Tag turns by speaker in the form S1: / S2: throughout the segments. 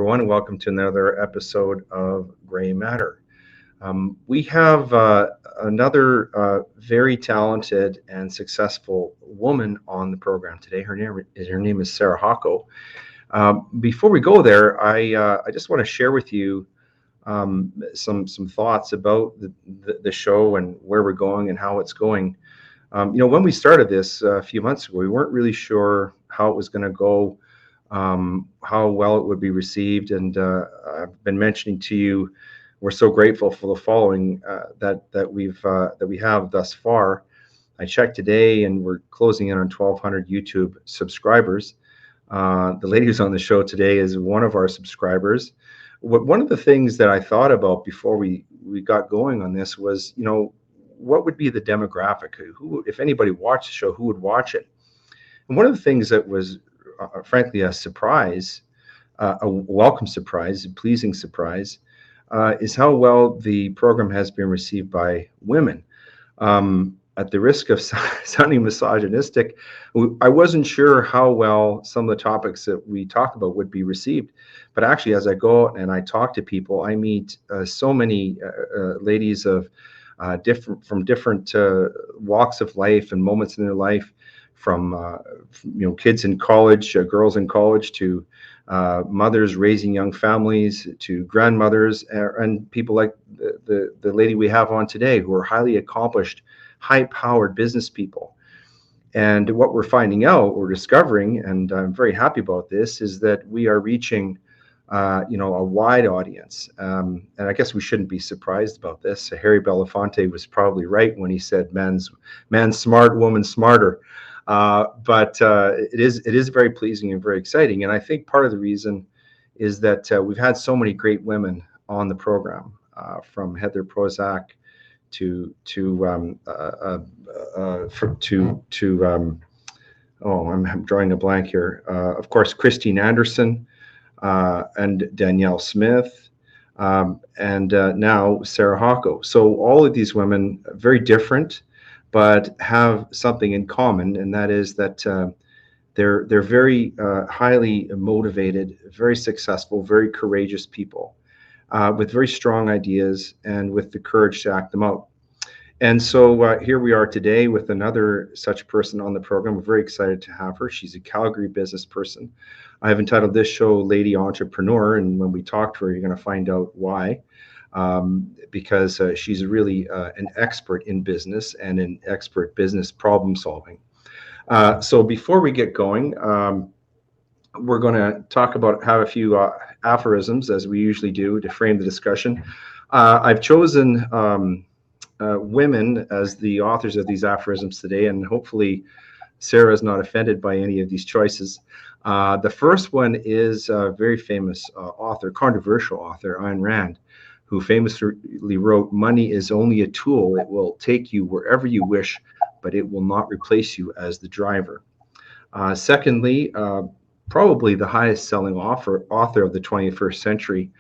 S1: everyone, and welcome to another episode of Gray Matter. We have another very talented and successful woman on the program today. Her name is Sarah Hawco. Before we go there, I just want to share with you some thoughts about the show and where we're going and how it's going. When we started this a few months ago, we weren't really sure how it was going to go. How well it would be received, and I've been mentioning to you, we're so grateful for the following that we have thus far. I checked today, and we're closing in on 1,200 YouTube subscribers. The lady who's on the show today is one of our subscribers. One of the things that I thought about before we got going on this was, what would be the demographic? Who, if anybody watched the show, who would watch it? And one of the things that was frankly a surprise, a welcome surprise, a pleasing surprise, is how well the program has been received by women. At the risk of sounding misogynistic, I wasn't sure how well some of the topics that we talked about would be received. But actually, as I go out and I talk to people, I meet so many ladies of different walks of life and moments in their life, from kids in college, girls in college, to mothers raising young families, to grandmothers, and people like the lady we have on today, who are highly accomplished, high-powered business people. And what we're finding out, we're discovering, and I'm very happy about this, is that we are reaching a wide audience. And I guess we shouldn't be surprised about this. Harry Belafonte was probably right when he said man's smart, woman's smarter. But it is very pleasing and very exciting. And I think part of the reason is that we've had so many great women on the program, from Heather Prozac I'm drawing a blank here. Of course, Christine Anderson and Danielle Smith, and now Sarah Hawco. So all of these women, very different, but have something in common, and that is that they're very highly motivated, very successful, very courageous people, with very strong ideas and with the courage to act them out. And so here we are today with another such person on the program. We're very excited to have her. She's a Calgary business person. I have entitled this show Lady Entrepreneur, and when we talk to her, you're going to find out why. Because she's really an expert in business and an expert business problem solving. So before we get going, we're going to have a few aphorisms, as we usually do, to frame the discussion. I've chosen women as the authors of these aphorisms today, and hopefully Sarah is not offended by any of these choices. The first one is a very famous author, controversial author, Ayn Rand, who famously wrote, "Money is only a tool. It will take you wherever you wish, but it will not replace you as the driver." Secondly, probably the highest selling author of the 21st century,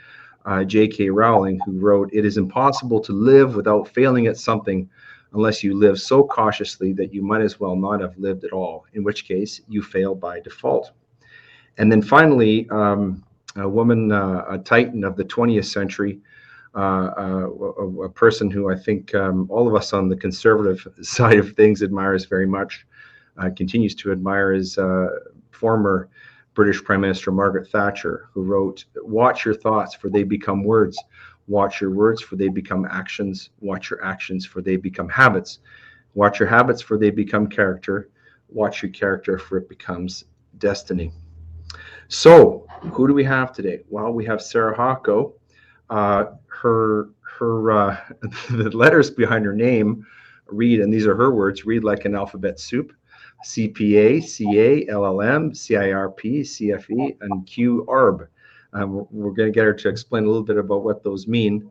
S1: J.K. Rowling, who wrote, "It is impossible to live without failing at something unless you live so cautiously that you might as well not have lived at all, in which case you fail by default." And then finally, a woman, a titan of the 20th century, a person who I think all of us on the conservative side of things admires very much, continues to admire, is former British Prime Minister Margaret Thatcher, who wrote, "Watch your thoughts, for they become words. Watch your words, for they become actions. Watch your actions, for they become habits. Watch your habits, for they become character. Watch your character, for it becomes destiny." So who do we have today? Well, we have Sarah Hawco. Her the letters behind her name read, and these are her words, read like an alphabet soup: CPA, CA, LLM, CIRP, CFE, and QARB. We're going to get her to explain a little bit about what those mean.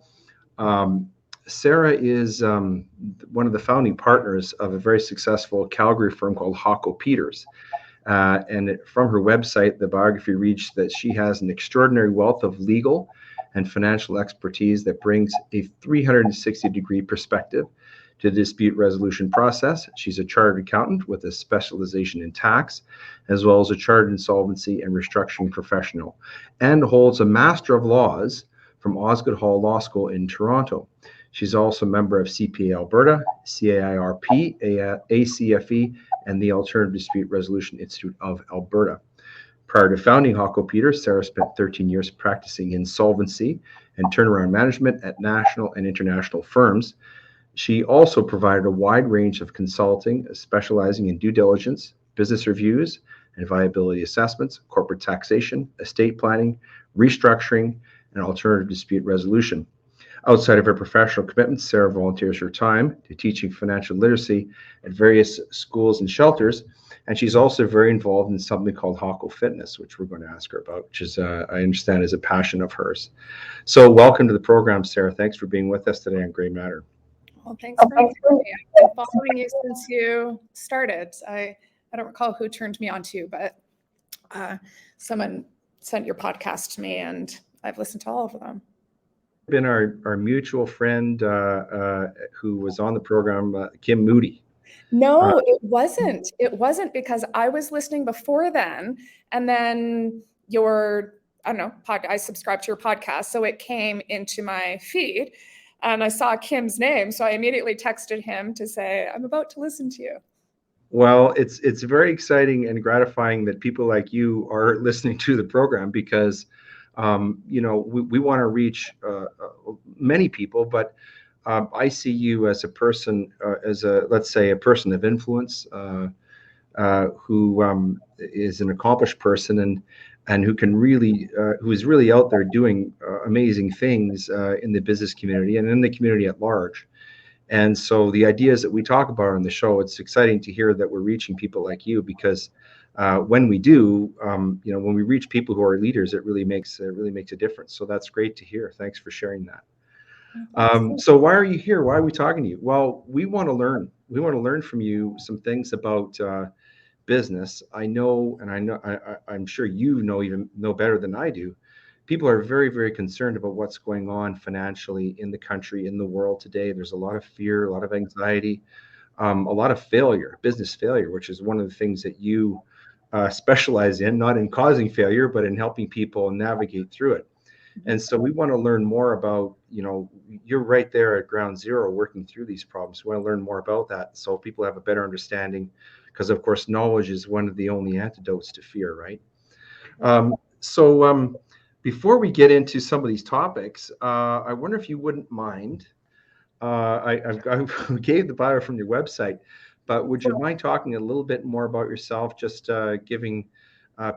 S1: Sarah is one of the founding partners of a very successful Calgary firm called Hawco Peters. And from her website, the biography reads that she has an extraordinary wealth of legal and financial expertise that brings a 360-degree perspective to the dispute resolution process. She's a chartered accountant with a specialization in tax, as well as a chartered insolvency and restructuring professional, and holds a Master of Laws from Osgoode Hall Law School in Toronto. She's also a member of CPA Alberta, CAIRP, ACFE, and the Alternative Dispute Resolution Institute of Alberta. Prior to founding Hawco Peters, Sarah spent 13 years practicing insolvency and turnaround management at national and international firms. She also provided a wide range of consulting, specializing in due diligence, business reviews and viability assessments, corporate taxation, estate planning, restructuring, and alternative dispute resolution. Outside of her professional commitments, Sarah volunteers her time to teaching financial literacy at various schools and shelters, and she's also very involved in something called Hawco Fitness, which we're going to ask her about, which is, I understand, is a passion of hers. So welcome to the program, Sarah. Thanks for being with us today on Grey Matter.
S2: Well, thanks for having me. I've been following you since you started. I don't recall who turned me on to you, but someone sent your podcast to me, and I've listened to all of them.
S1: Been our mutual friend who was on the program, Kim Moody.
S2: No, it wasn't. It wasn't, because I was listening before then, and then I subscribed to your podcast, so it came into my feed, and I saw Kim's name, so I immediately texted him to say, I'm about to listen to you.
S1: Well, it's very exciting and gratifying that people like you are listening to the program, because we want to reach many people, but I see you as a person, let's say a person of influence, who is an accomplished person and who is really out there doing amazing things in the business community and in the community at large. And so the ideas that we talk about on the show, it's exciting to hear that we're reaching people like you, because when we do, when we reach people who are leaders, it really makes a difference. So that's great to hear. Thanks for sharing that. So why are you here? Why are we talking to you? Well, we want to learn. We want to learn from you some things about business. I'm sure you know better than I do. People are very, very concerned about what's going on financially in the country, in the world today. There's a lot of fear, a lot of anxiety, a lot of failure, business failure, which is one of the things that you specialize in, not in causing failure, but in helping people navigate through it. And so we want to learn more about, you're right there at ground zero working through these problems. We want to learn more about that so people have a better understanding, because of course, knowledge is one of the only antidotes to fear, right? So before we get into some of these topics, I wonder if you wouldn't mind, I gave the bio from your website, but would you mind talking a little bit more about yourself, just giving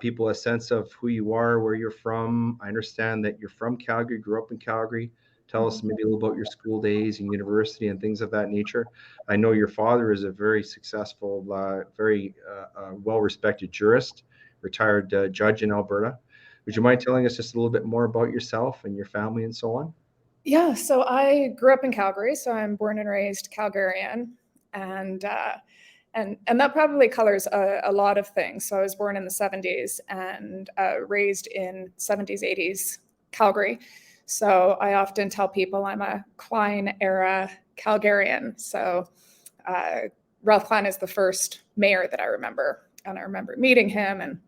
S1: people a sense of who you are, where you're from? I understand that you're from Calgary, grew up in Calgary. Tell us maybe a little about your school days and university and things of that nature. I know your father is a very successful, very well-respected jurist, retired judge in Alberta. Would you mind telling us just a little bit more about yourself and your family and so on?
S2: Yeah, so I grew up in Calgary, so I'm born and raised Calgarian, and that probably colors a lot of things. So I was born in the 70s and raised in 70s, 80s Calgary. So I often tell people I'm a Klein era Calgarian. So Ralph Klein is the first mayor that I remember, and I remember meeting him. And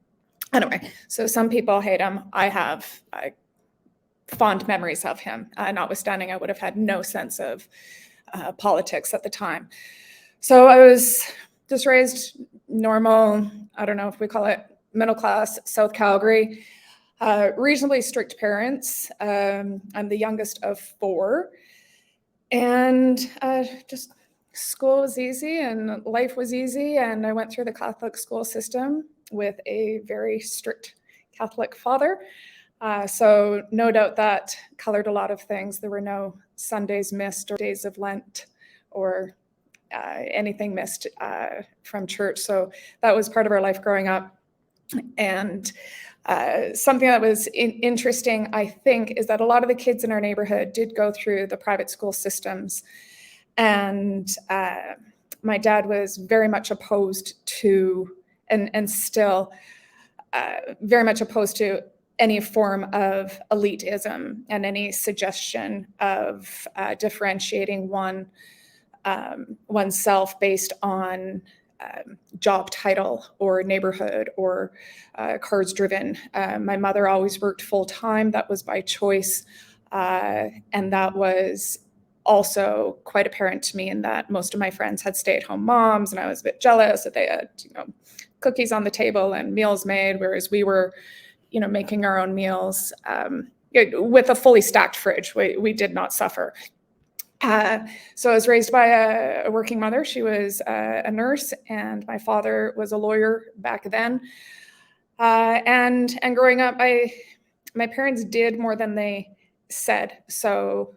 S2: anyway, so some people hate him. I have fond memories of him, notwithstanding I would have had no sense of politics at the time. So I was just raised normal, I don't know if we call it middle class, South Calgary. Reasonably strict parents. I'm the youngest of 4. And just school was easy and life was easy. And I went through the Catholic school system with a very strict Catholic father. So no doubt that colored a lot of things. There were no Sundays missed or days of Lent or anything missed from church. So that was part of our life growing up. And something that was interesting, I think, is that a lot of the kids in our neighborhood did go through the private school systems. And my dad was very much opposed to, and still very much opposed to, any form of elitism and any suggestion of differentiating one oneself based on job title or neighborhood or cars driven. My mother always worked full time. That was by choice. And that was also quite apparent to me in that most of my friends had stay-at-home moms, and I was a bit jealous that they had, cookies on the table and meals made, whereas we were, making our own meals with a fully stacked fridge. We did not suffer. So I was raised by a working mother. She was a nurse, and my father was a lawyer back then. And growing up, my parents did more than they said. So,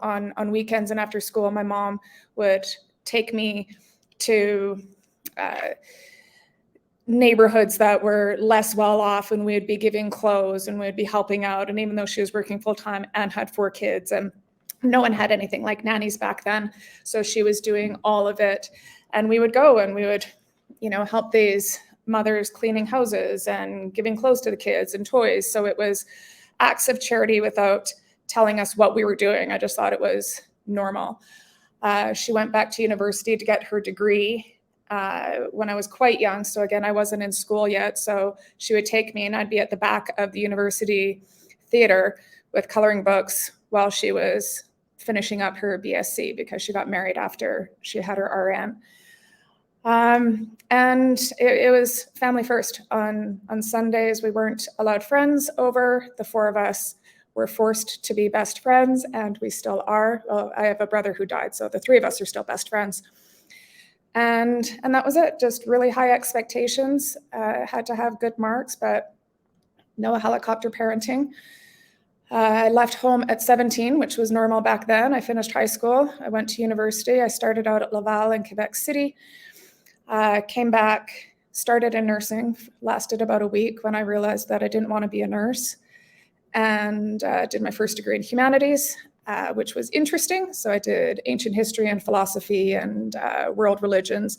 S2: on weekends and after school, my mom would take me to neighborhoods that were less well off, and we'd be giving clothes and we'd be helping out. And even though she was working full time and had 4 kids, and no one had anything like nannies back then, so she was doing all of it. And we would go and we would, help these mothers cleaning houses and giving clothes to the kids and toys. So it was acts of charity without telling us what we were doing. I just thought it was normal. She went back to university to get her degree when I was quite young. So again, I wasn't in school yet. So she would take me and I'd be at the back of the university theater with coloring books while she was finishing up her BSc, because she got married after she had her RN. And it was family first. On Sundays, we weren't allowed friends over. The 4 of us were forced to be best friends, and we still are. Well, I have a brother who died, so the 3 of us are still best friends. And that was it. Just really high expectations. Had to have good marks, but no helicopter parenting. I left home at 17, which was normal back then. I finished high school. I went to university. I started out at Laval in Quebec City. Came back, started in nursing, lasted about a week when I realized that I didn't want to be a nurse, and did my first degree in humanities, which was interesting. So I did ancient history and philosophy and world religions,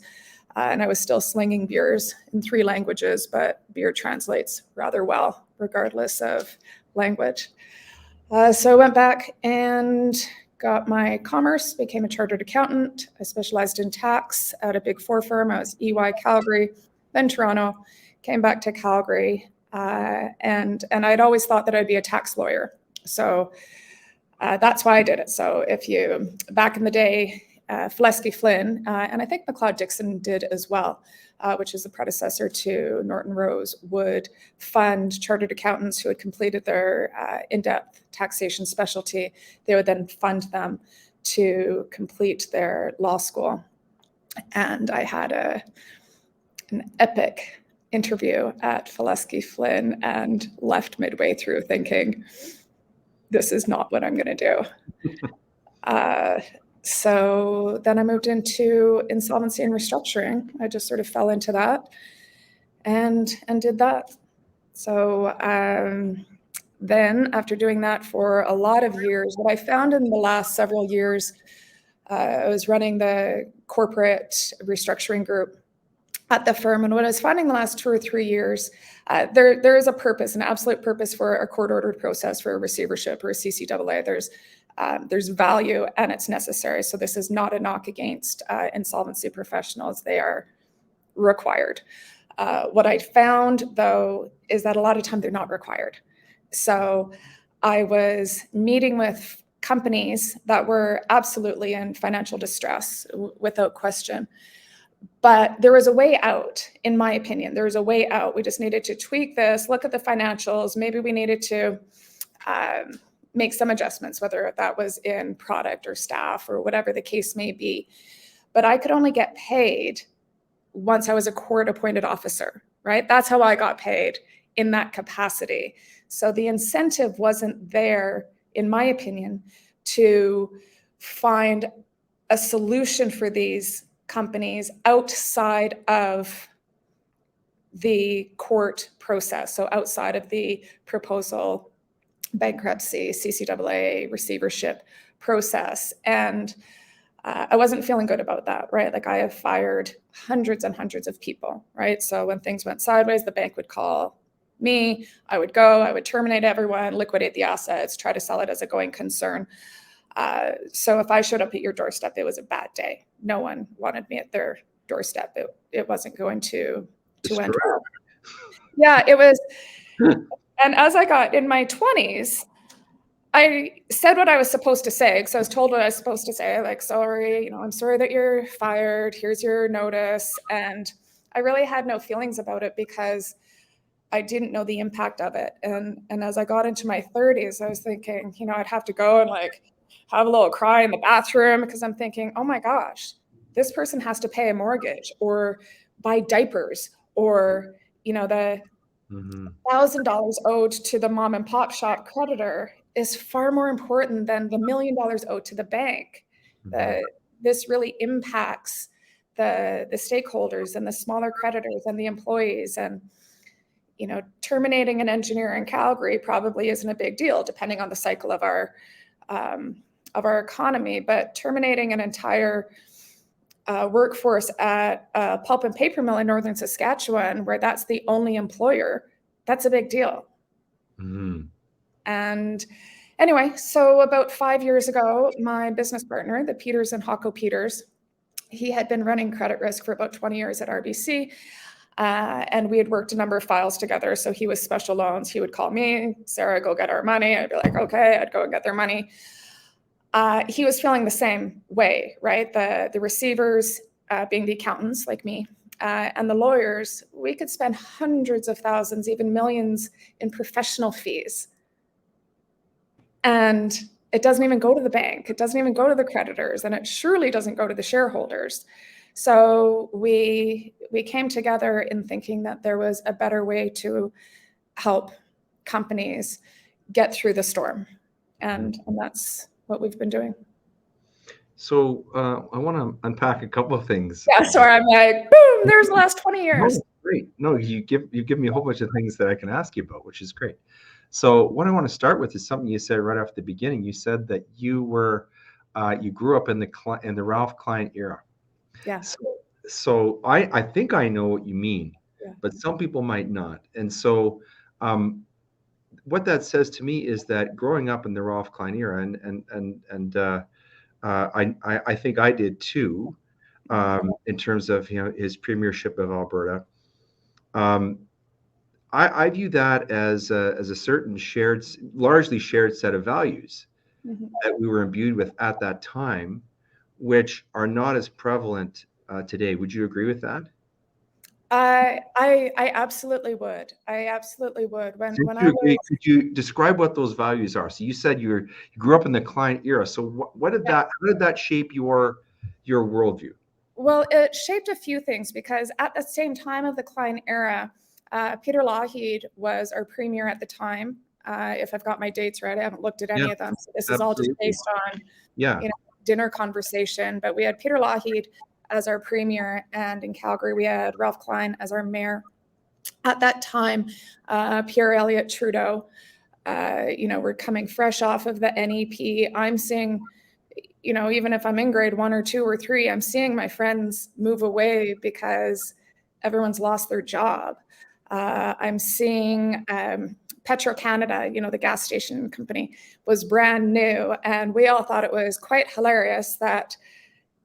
S2: and I was still slinging beers in 3 languages, but beer translates rather well, regardless of language. So I went back and got my commerce, became a chartered accountant. I specialized in tax at a Big 4 firm. I was EY Calgary, then Toronto, came back to Calgary, and I'd always thought that I'd be a tax lawyer. So that's why I did it. So back in the day, Fleske Flynn, and I think McLeod Dixon did as well, which is the predecessor to Norton Rose, would fund chartered accountants who had completed their in-depth taxation specialty. They would then fund them to complete their law school. And I had an epic interview at Fleske Flynn and left midway through thinking, this is not what I'm going to do. So then I moved into insolvency and restructuring. I just sort of fell into that and did that. So then after doing that for a lot of years, what I found in the last several years, I was running the corporate restructuring group at the firm. And what I was finding the last 2 or 3 years, there is a purpose, an absolute purpose for a court-ordered process for a receivership or a CCAA. There's value and it's necessary. So this is not a knock against insolvency professionals. They are required. What I found, though, is that a lot of time they're not required. So I was meeting with companies that were absolutely in financial distress, without question. But there was a way out, in my opinion. There was a way out. We just needed to tweak this, look at the financials. Maybe we needed to make some adjustments, whether that was in product or staff or whatever the case may be. But I could only get paid once I was a court-appointed officer, right? That's how I got paid, in that capacity. So the incentive wasn't there, in my opinion, to find a solution for these companies outside of the court process. So outside of the proposal, bankruptcy, CCAA, receivership process. And I wasn't feeling good about that, right? Like, I have fired hundreds and hundreds of people, right? So when things went sideways, the bank would call me, I would go, I would terminate everyone, liquidate the assets, try to sell it as a going concern. So if I showed up at your doorstep, it was a bad day. No one wanted me at their doorstep. It wasn't going to end well. Yeah, it was. And as I got in my 20s, I said what I was supposed to say, because I was told what I was supposed to say, like, sorry, I'm sorry that you're fired. Here's your notice. And I really had no feelings about it because I didn't know the impact of it. And as I got into my 30s, I was thinking, I'd have to go and like have a little cry in the bathroom, because I'm thinking, oh my gosh, this person has to pay a mortgage or buy diapers, or, the $1,000 owed to the mom and pop shop creditor is far more important than the $1 million owed to the bank. This really impacts the stakeholders and the smaller creditors and the employees. And terminating an engineer in Calgary probably isn't a big deal, depending on the cycle of our economy. But terminating an entire workforce at a pulp and paper mill in northern Saskatchewan, where that's the only employer, that's a big deal. And anyway, so about 5 years ago, my business partner, the Peters and Hawco Peters, he had been running credit risk for about 20 years at RBC. And we had worked a number of files together. So he was special loans. He would call me, Sarah, go get our money. I'd be like, okay, I'd go and get their money. He was feeling the same way, right? The receivers, being the accountants like me, and the lawyers, we could spend hundreds of thousands, even millions in professional fees. And it doesn't even go to the bank. It doesn't even go to the creditors, and it surely doesn't go to the shareholders. So we came together in thinking that there was a better way to help companies get through the storm. And that's what we've been doing.
S1: So I want to unpack a couple of things.
S2: Yeah, sorry, I'm like, boom, there's the last 20 years.
S1: No, great. No, you give me a whole bunch of things that I can ask you about, which is great. So what I want to start with is something you said right off the beginning. You said that you grew up in the Ralph Klein era.
S2: Yeah.
S1: So I think I know what you mean,
S2: yeah.
S1: But some people might not. And so what that says to me is that growing up in the Ralph Klein era, and I think I did too, in terms of his premiership of Alberta. I view that as a certain largely shared set of values that we were imbued with at that time, which are not as prevalent today. Would you agree with that?
S2: I absolutely would. I absolutely would.
S1: Could you describe what those values are? So you said you grew up in the Klein era. So how did that shape your worldview?
S2: Well, it shaped a few things, because at the same time of the Klein era, Peter Lougheed was our premier at the time. If I've got my dates right, I haven't looked at any of them. So this is all just based on dinner conversation. But we had Peter Lougheed as our premier, and in Calgary we had Ralph Klein as our mayor. At that time, Pierre Elliott Trudeau, we're coming fresh off of the NEP. I'm seeing, even if I'm in grade 1 or 2 or 3, I'm seeing my friends move away because everyone's lost their job. I'm seeing Petro-Canada, the gas station company, was brand new. And we all thought it was quite hilarious that,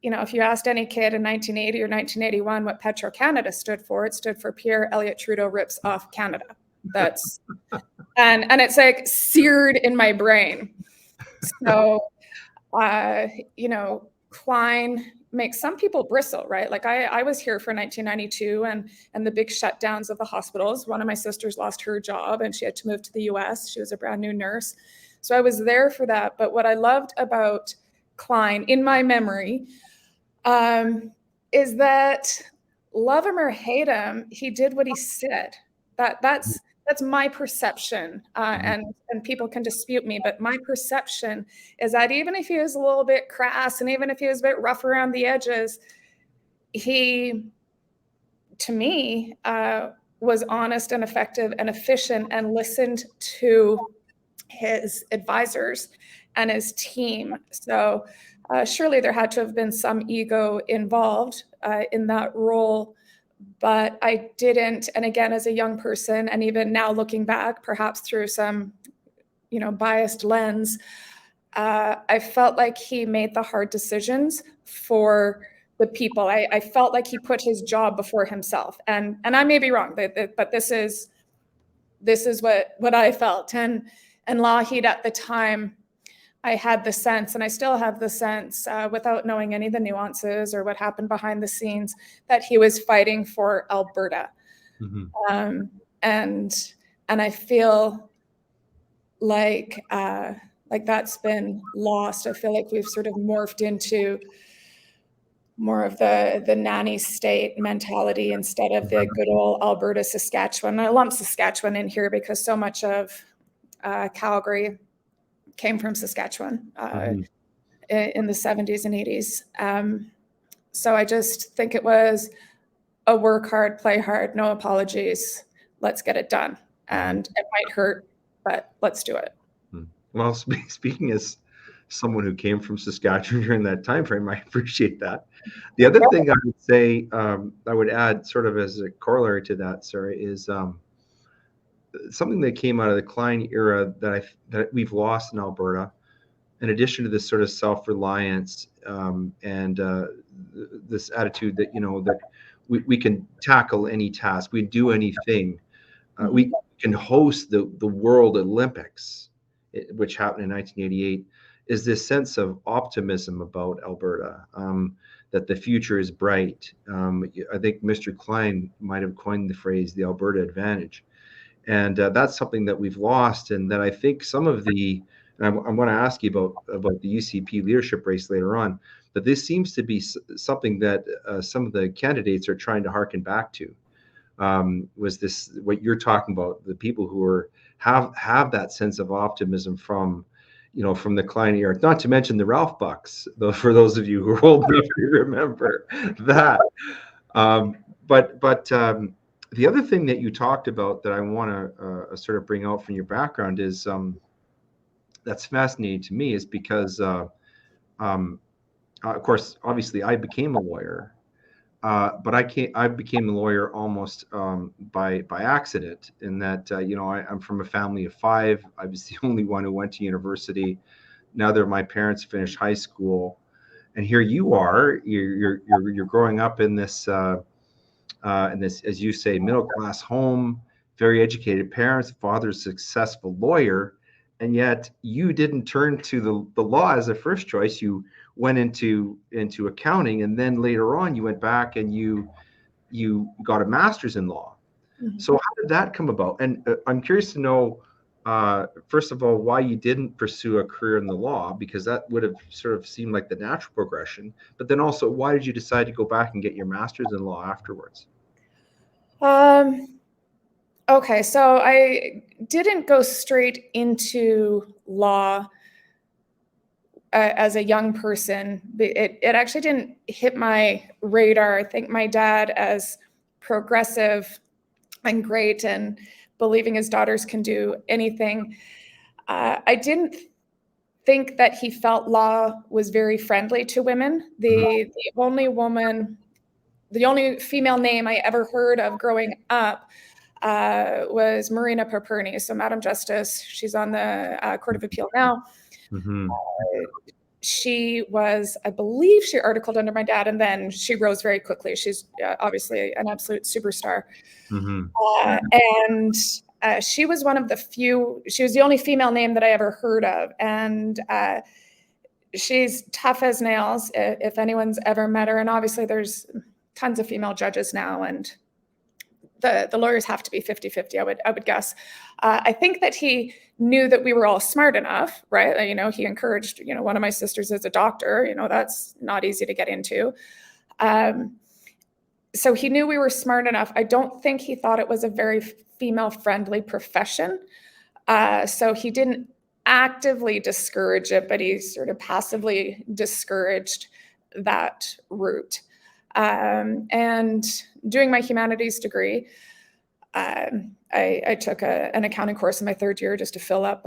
S2: if you asked any kid in 1980 or 1981 what Petro-Canada stood for, it stood for Pierre Elliott Trudeau rips off Canada. That's, and it's like seared in my brain. So, Klein makes some people bristle, right? Like I was here for 1992 and the big shutdowns of the hospitals. One of my sisters lost her job and she had to move to the US. She was a brand new nurse. So I was there for that. But what I loved about Klein, in my memory, is that love him or hate him, he did what he said. That's my perception, and people can dispute me, but my perception is that even if he was a little bit crass and even if he was a bit rough around the edges, he, to me, was honest and effective and efficient and listened to his advisors and his team. So surely there had to have been some ego involved in that role. But I didn't, and again, as a young person, and even now looking back, perhaps through some, biased lens, I felt like he made the hard decisions for the people. I felt like he put his job before himself, and I may be wrong, but this is what I felt. And Lougheed at the time, I had the sense, and I still have the sense, without knowing any of the nuances or what happened behind the scenes, that he was fighting for Alberta.
S1: Mm-hmm.
S2: And I feel like that's been lost. I feel like we've sort of morphed into more of the nanny state mentality instead of the good old Alberta, Saskatchewan. I lump Saskatchewan in here because so much of Calgary came from Saskatchewan in the 70s and 80s. So I just think it was a work hard, play hard, no apologies. Let's get it done. And it might hurt, but let's do it.
S1: Well, speaking as someone who came from Saskatchewan during that time frame, I appreciate that. The other thing I would say, I would add sort of as a corollary to that, Sarah, is something that came out of the Klein era that we've lost in Alberta, in addition to this sort of self-reliance and this attitude that, that we can tackle any task, we do anything. We can host the World Olympics, which happened in 1988, is this sense of optimism about Alberta, that the future is bright. I think Mr. Klein might have coined the phrase the Alberta advantage. And that's something that we've lost, and that I think some of and I'm going to ask you about the UCP leadership race later on, but this seems to be something that some of the candidates are trying to harken back to. Was this what you're talking about? The people who have that sense of optimism from the Klein era, not to mention the Ralph Bucks, though, for those of you who are old enough to remember that. But the other thing that you talked about that I want to sort of bring out from your background is that's fascinating to me, is because of course, obviously, I became a lawyer. But I became a lawyer almost by accident, in that I'm from a family of 5. I was the only one who went to university. Neither of my parents finished high school, and here you are. You're growing up in this, as you say, middle class home, very educated parents, father's successful lawyer, and yet you didn't turn to the law as a first choice. You went into accounting, and then later on you went back and you got a master's in law. So how did that come about? And I'm curious to know, first of all, why you didn't pursue a career in the law, because that would have sort of seemed like the natural progression. But then also, why did you decide to go back and get your master's in law afterwards?
S2: Okay, so I didn't go straight into law as a young person. It actually didn't hit my radar. I think my dad, as progressive and great and believing his daughters can do anything, I didn't think that he felt law was very friendly to women. The only female name I ever heard of growing up was Marina Paperny. So Madam Justice, she's on the Court of Appeal now. She was, I believe she articled under my dad, and then she rose very quickly. She's obviously an absolute superstar. And she was one of the few, she was the only female name that I ever heard of. And she's tough as nails, if anyone's ever met her. And obviously there's tons of female judges now, and the lawyers have to be 50-50, I would guess. I think that he knew that we were all smart enough, right? He encouraged, one of my sisters is a doctor, that's not easy to get into. So he knew we were smart enough. I don't think he thought it was a very female-friendly profession. So he didn't actively discourage it, but he sort of passively discouraged that route. And doing my humanities degree, I took an accounting course in my 3rd year just to fill up,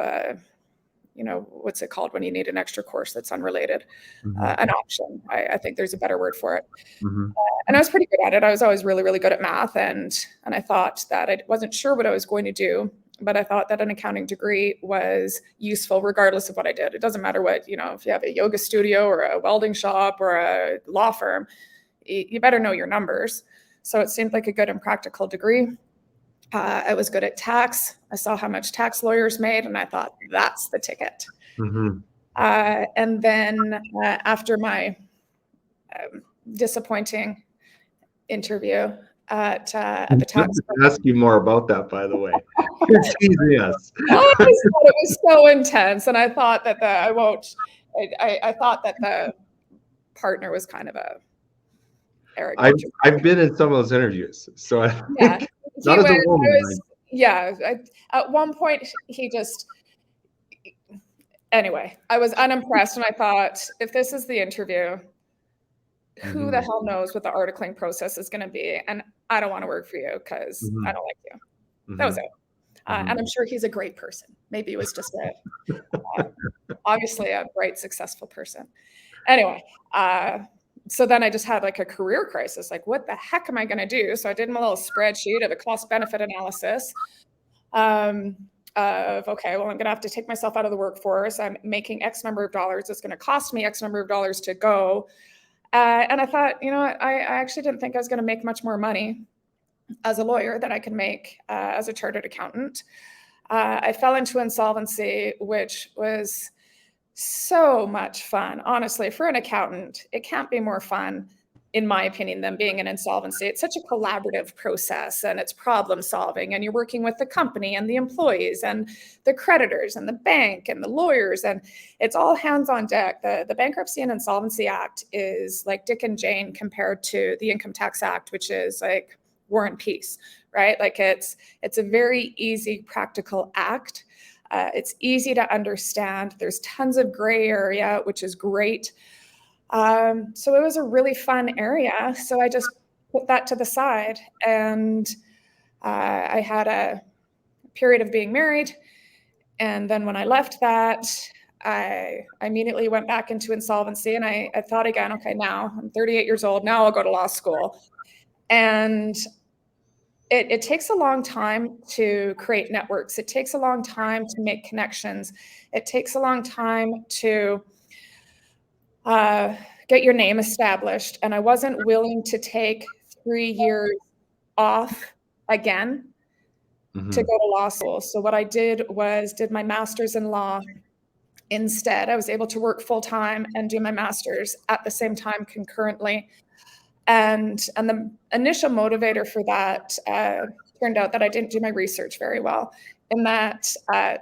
S2: what's it called when you need an extra course that's unrelated, an option. I think there's a better word for it. And I was pretty good at it. I was always really, really good at math. And I thought that I wasn't sure what I was going to do but I thought that an accounting degree was useful regardless of what I did. It doesn't matter what, if you have a yoga studio or a welding shop or a law firm, you better know your numbers. So it seemed like a good and practical degree. I was good at tax. I saw how much tax lawyers made, and I thought, that's the ticket.
S1: Mm-hmm.
S2: And then after my disappointing interview at the tax
S1: firm, ask you more about that, by the way. You're teasing us.
S2: I thought it was so intense, and I thought that I thought that the partner was kind of a arrogant.
S3: I've been in some of those interviews, so
S2: Yeah,
S3: not as a woman.
S2: At one point he just. Anyway, I was unimpressed, and I thought, if this is the interview, who the hell knows what the articling process is going to be? And I don't want to work for you because I don't like you. That was it. And I'm sure he's a great person. Maybe he was just obviously a bright, successful person. Anyway, so then I just had like a career crisis. Like, what the heck am I going to do? So I did my little spreadsheet of a cost-benefit analysis of, okay, well, I'm going to have to take myself out of the workforce. I'm making X number of dollars. It's going to cost me X number of dollars to go. And I thought, I actually didn't think I was going to make much more money as a lawyer than I could make as a chartered accountant. I fell into insolvency, which was so much fun. Honestly, for an accountant, it can't be more fun, in my opinion, than being in insolvency. It's such a collaborative process, and it's problem solving, and you're working with the company and the employees and the creditors and the bank and the lawyers, and it's all hands on deck. The Bankruptcy and Insolvency Act is like Dick and Jane compared to the Income Tax Act, which is like War and Peace, right? Like it's a very easy, practical act. It's easy to understand. There's tons of gray area, which is great. So it was a really fun area. So I just put that to the side, and I had a period of being married. And then when I left that, I immediately went back into insolvency, and I thought again, okay, now I'm 38 years old. Now I'll go to law school. And it takes a long time to create networks. It takes a long time to make connections. It takes a long time to get your name established. And I wasn't willing to take 3 years off again to go to law school. So what I did was did my master's in law instead. I was able to work full time and do my master's at the same time concurrently. And the initial motivator for that turned out that I didn't do my research very well, in that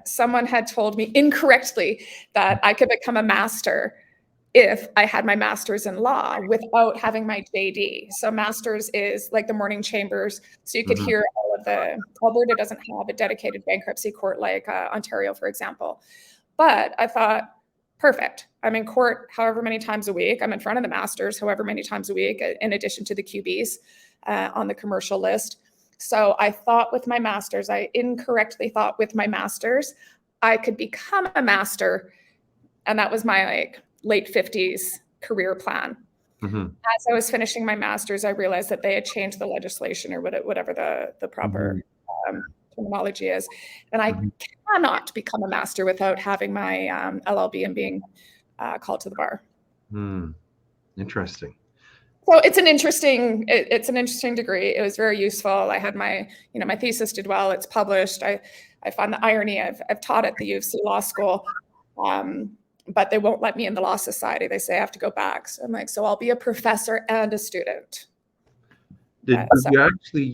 S2: someone had told me incorrectly that I could become a master if I had my master's in law without having my JD. So master's is like the morning chambers. So you could hear all of Alberta doesn't have a dedicated bankruptcy court like Ontario, for example. But I thought, perfect. I'm in court however many times a week. I'm in front of the masters however many times a week, in addition to the QBs on the commercial list. So I thought with my masters, I incorrectly thought with my masters, I could become a master. And that was my late 50s career plan. As I was finishing my master's, I realized that they had changed the legislation, or whatever the proper terminology is. And I cannot become a master without having my LLB and being called to the bar.
S3: Interesting.
S2: So it's an interesting degree. It was very useful. I had my thesis did well. It's published. I found the irony. I've taught at the U of C Law School, but they won't let me in the Law Society. They say I have to go back. So I'm like, so I'll be a professor and a student.
S3: Did you actually,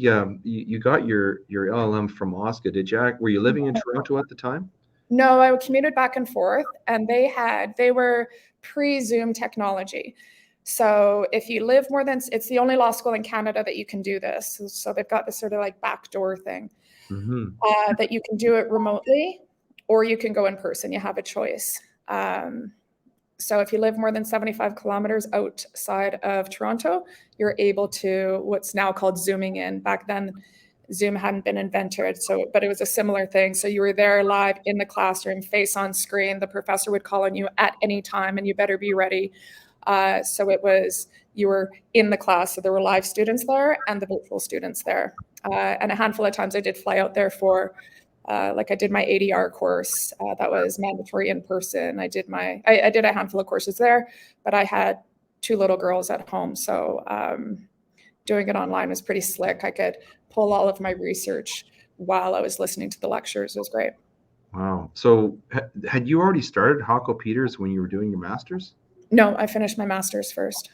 S3: you got your LLM from Osgoode, did you? Were you living in Toronto at the time?
S2: No, I commuted back and forth, and they were pre-Zoom technology. So if you live more than, it's the only law school in Canada that you can do this. So they've got this sort of like backdoor thing that you can do it remotely, or you can go in person. You have a choice. So if you live more than 75 kilometers outside of Toronto, you're able to what's now called Zooming in. Back then, Zoom hadn't been invented, but it was a similar thing. So you were there live in the classroom, face on screen. The professor would call on you at any time, and you better be ready. So you were in the class. So there were live students there and the virtual students there. And a handful of times I did fly out there for Like I did my ADR course, that was mandatory in person. I did a handful of courses there, but I had 2 little girls at home. So doing it online was pretty slick. I could pull all of my research while I was listening to the lectures. It was great.
S3: Wow. So had you already started Hawco Peters when you were doing your master's?
S2: No, I finished my master's first.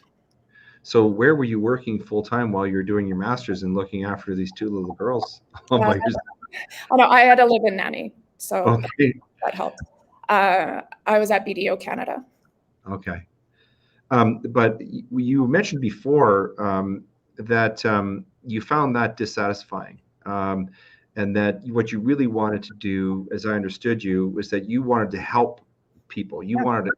S3: So where were you working full time while you were doing your master's and looking after these 2 little girls? Oh my goodness.
S2: Oh, no, I had a live-in nanny, so
S3: Okay.
S2: that helped. I was at BDO Canada.
S3: Okay. But you mentioned before that you found that dissatisfying, and that what you really wanted to do, as I understood you, was that you wanted to help people. You wanted,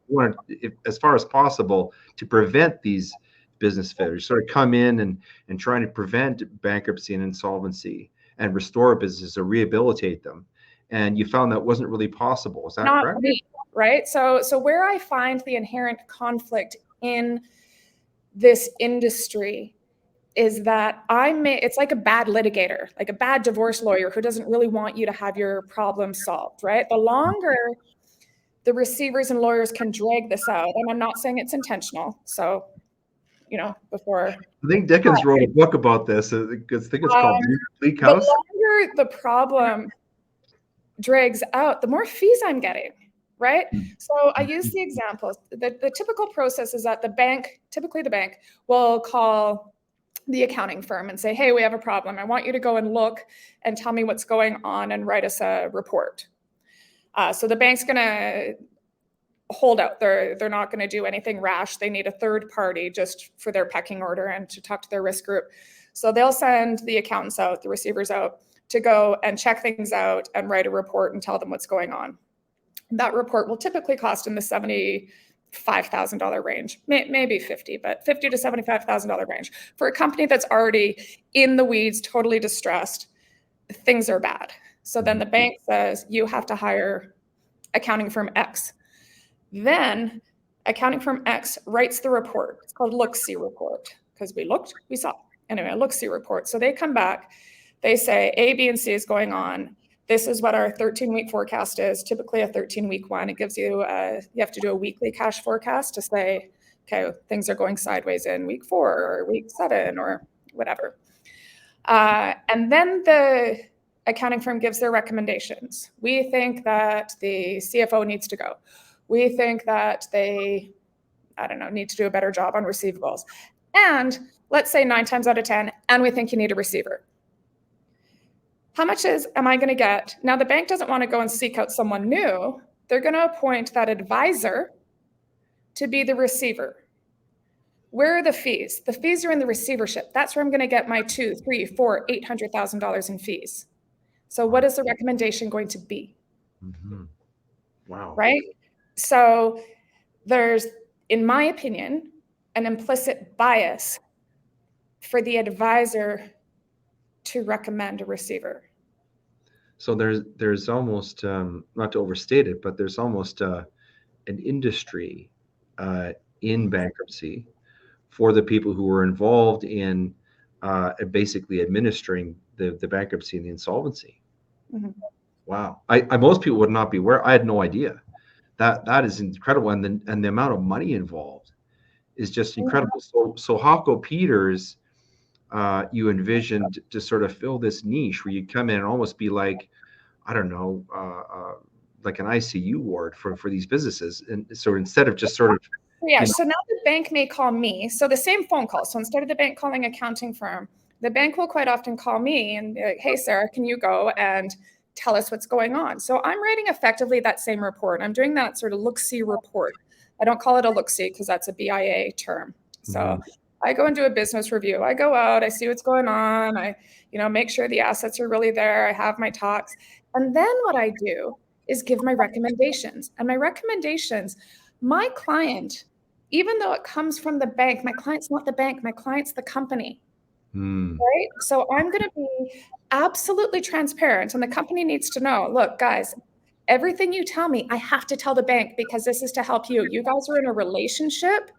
S3: as far as possible, to prevent these business failures, sort of come in and trying to prevent bankruptcy and insolvency and restore businesses or rehabilitate them. And you found that wasn't really possible. Is that correct?
S2: Me, right? So where I find the inherent conflict in this industry is that it's like a bad litigator, like a bad divorce lawyer who doesn't really want you to have your problem solved, right? The longer the receivers and lawyers can drag this out, and I'm not saying it's intentional, so, before.
S3: I think Dickens wrote a book about this. I think it's called Bleak House.
S2: The longer the problem drags out, the more fees I'm getting, right? So I use the example. The typical process is that typically the bank will call the accounting firm and say, hey, we have a problem. I want you to go and look and tell me what's going on and write us a report. So the bank's going to hold out. They're not going to do anything rash. They need a third party just for their pecking order and to talk to their risk group. So they'll send the accountants out, the receivers out, to go and check things out and write a report and tell them what's going on. That report will typically cost in the $75,000 range, maybe 50, but $50,000 to $75,000 range. For a company that's already in the weeds, totally distressed, things are bad. So then the bank says, you have to hire accounting firm X. Then accounting firm X writes the report. It's called look-see report, because we looked, we saw. Anyway, a look-see report. So they come back, they say A, B, and C is going on. This is what our 13-week forecast is, typically a 13-week one. It gives you, you have to do a weekly cash forecast to say, okay, things are going sideways in week 4 or week 7 or whatever. And then the accounting firm gives their recommendations. We think that the CFO needs to go. We think that they, need to do a better job on receivables. And let's say 9 times out of 10, and we think you need a receiver. How much am I going to get? Now, the bank doesn't want to go and seek out someone new. They're going to appoint that advisor to be the receiver. Where are the fees? The fees are in the receivership. That's where I'm going to get my $200,000, $300,000, $400,000, $800,000 in fees. So what is the recommendation going to be?
S3: Mm-hmm. Wow.
S2: Right? So there's, in my opinion, an implicit bias for the advisor to recommend a receiver.
S3: So there's almost, not to overstate it, but there's almost an industry in bankruptcy for the people who were involved in basically administering the bankruptcy and the insolvency.
S2: Mm-hmm.
S3: Wow. Most people would not be aware. I had no idea. That is incredible. And the amount of money involved is just incredible. So Hawco Peters, you envisioned to sort of fill this niche where you come in and almost be like, I don't know, like an ICU ward for these businesses. And so instead of just sort of,
S2: yeah, so now the bank may call me. So the same phone call. So instead of the bank calling accounting firm, the bank will quite often call me and be like, hey, Sarah, can you go and tell us what's going on? So I'm writing effectively that same report. I'm doing that sort of look-see report. I don't call it a look-see because that's a BIA term. So I go and do a business review. I go out, I see what's going on. I, make sure the assets are really there. I have my talks. And then what I do is give my recommendations. And my recommendations, my client, even though it comes from the bank, my client's not the bank, my client's the company. Right? So I'm going to be absolutely transparent, and the company needs to know, look, guys, everything you tell me, I have to tell the bank because this is to help you. You guys are in a relationship.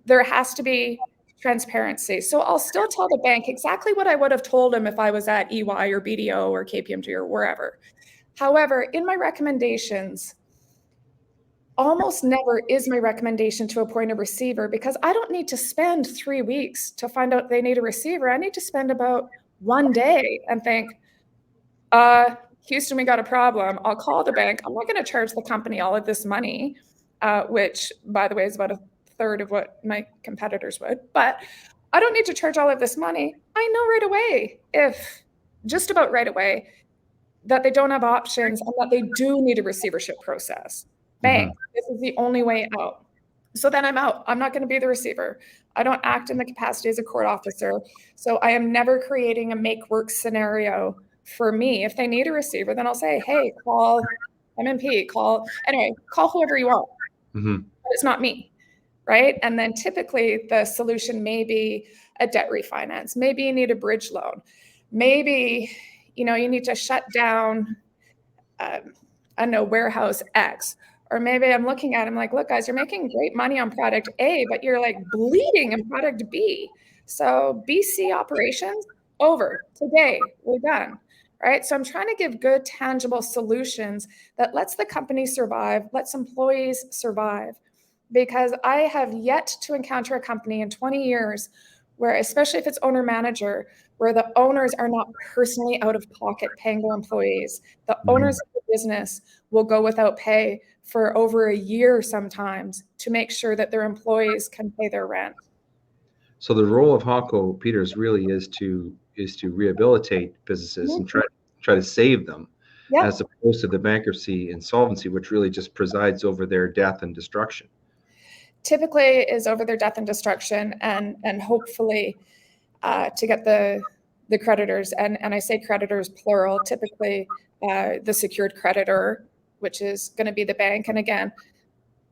S2: There has to be transparency. So I'll still tell the bank exactly what I would have told them if I was at EY or BDO or KPMG or wherever. However, in my recommendations, almost never is my recommendation to appoint a receiver, because I don't need to spend 3 weeks to find out they need a receiver. I need to spend about 1 day and think, Houston, we got a problem. I'll call the bank. I'm not going to charge the company all of this money, which, by the way, is about a third of what my competitors would. But I don't need to charge all of this money. I know right away, just about right away, that they don't have options and that they do need a receivership process. Bang, this is the only way out. So then I'm out. I'm not going to be the receiver. I don't act in the capacity as a court officer. So I am never creating a make work scenario for me. If they need a receiver, then I'll say, hey, call MMP, call whoever you want. But it's not me, right? And then typically the solution may be a debt refinance. Maybe you need a bridge loan. Maybe, you need to shut down, warehouse X. Or maybe I'm looking at them like, look, guys, you're making great money on product A, but you're like bleeding in product B. So BC operations, over. Today, we're done. Right? So I'm trying to give good, tangible solutions that lets the company survive, lets employees survive. Because I have yet to encounter a company in 20 years where, especially if it's owner-manager, where the owners are not personally out of pocket paying their employees. The owners of the business will go without pay for over a year sometimes to make sure that their employees can pay their rent.
S3: So the role of Hawco Peters really is to rehabilitate businesses and try to save them, as opposed to the bankruptcy insolvency, which really just presides over their death and destruction.
S2: Typically is over their death and destruction, and hopefully to get the creditors, and I say creditors plural, typically the secured creditor, which is going to be the bank. And again,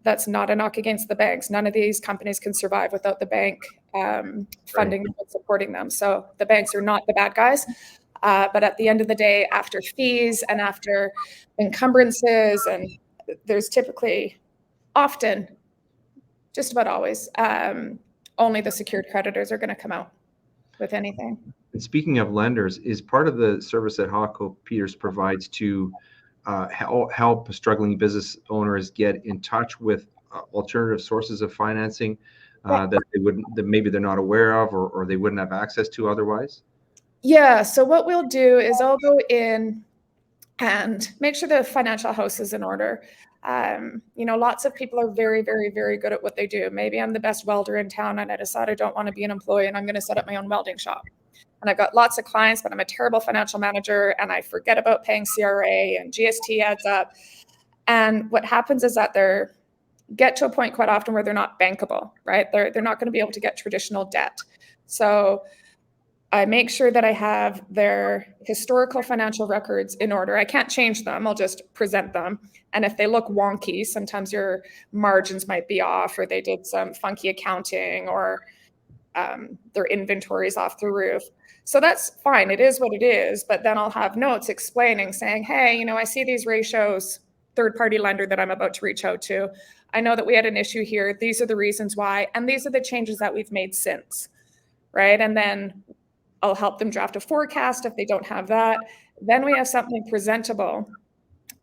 S2: that's not a knock against the banks. None of these companies can survive without the bank funding them and supporting them. So the banks are not the bad guys. But at the end of the day, after fees and after encumbrances, and there's typically, often, just about always, only the secured creditors are going to come out with anything.
S3: And speaking of lenders, is part of the service that Hawco Peters provides to help struggling business owners get in touch with alternative sources of financing that maybe they're not aware of, or they wouldn't have access to otherwise?
S2: Yeah. So what we'll do is I'll go in and make sure the financial house is in order. Lots of people are very, very, very good at what they do. Maybe I'm the best welder in town and I decide I don't want to be an employee and I'm going to set up my own welding shop. And I've got lots of clients, but I'm a terrible financial manager and I forget about paying CRA and GST adds up. And what happens is that they get to a point quite often where they're not bankable, right? They're not going to be able to get traditional debt. So I make sure that I have their historical financial records in order. I can't change them. I'll just present them. And if they look wonky, sometimes your margins might be off, or they did some funky accounting, or their inventory is off the roof. So that's fine. It is what it is. But then I'll have notes explaining, saying, hey, I see these ratios, third-party lender that I'm about to reach out to. I know that we had an issue here. These are the reasons why. And these are the changes that we've made since, right? And then I'll help them draft a forecast if they don't have that. Then we have something presentable.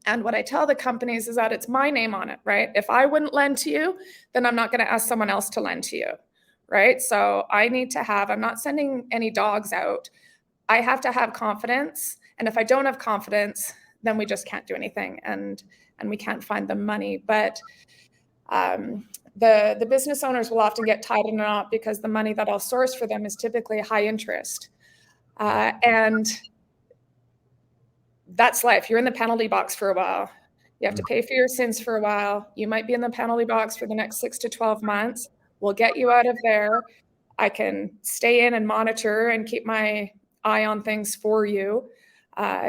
S2: And what I tell the companies is that it's my name on it, right? If I wouldn't lend to you, then I'm not going to ask someone else to lend to you, right? So I need to have, I'm not sending any dogs out. I have to have confidence. And if I don't have confidence, then we just can't do anything, and we can't find the money. But the business owners will often get tied in a knot because the money that I'll source for them is typically high interest. And that's life. You're in the penalty box for a while. You have to pay for your sins for a while. You might be in the penalty box for the next 6 to 12 months. We'll get you out of there. I can stay in and monitor and keep my eye on things for you,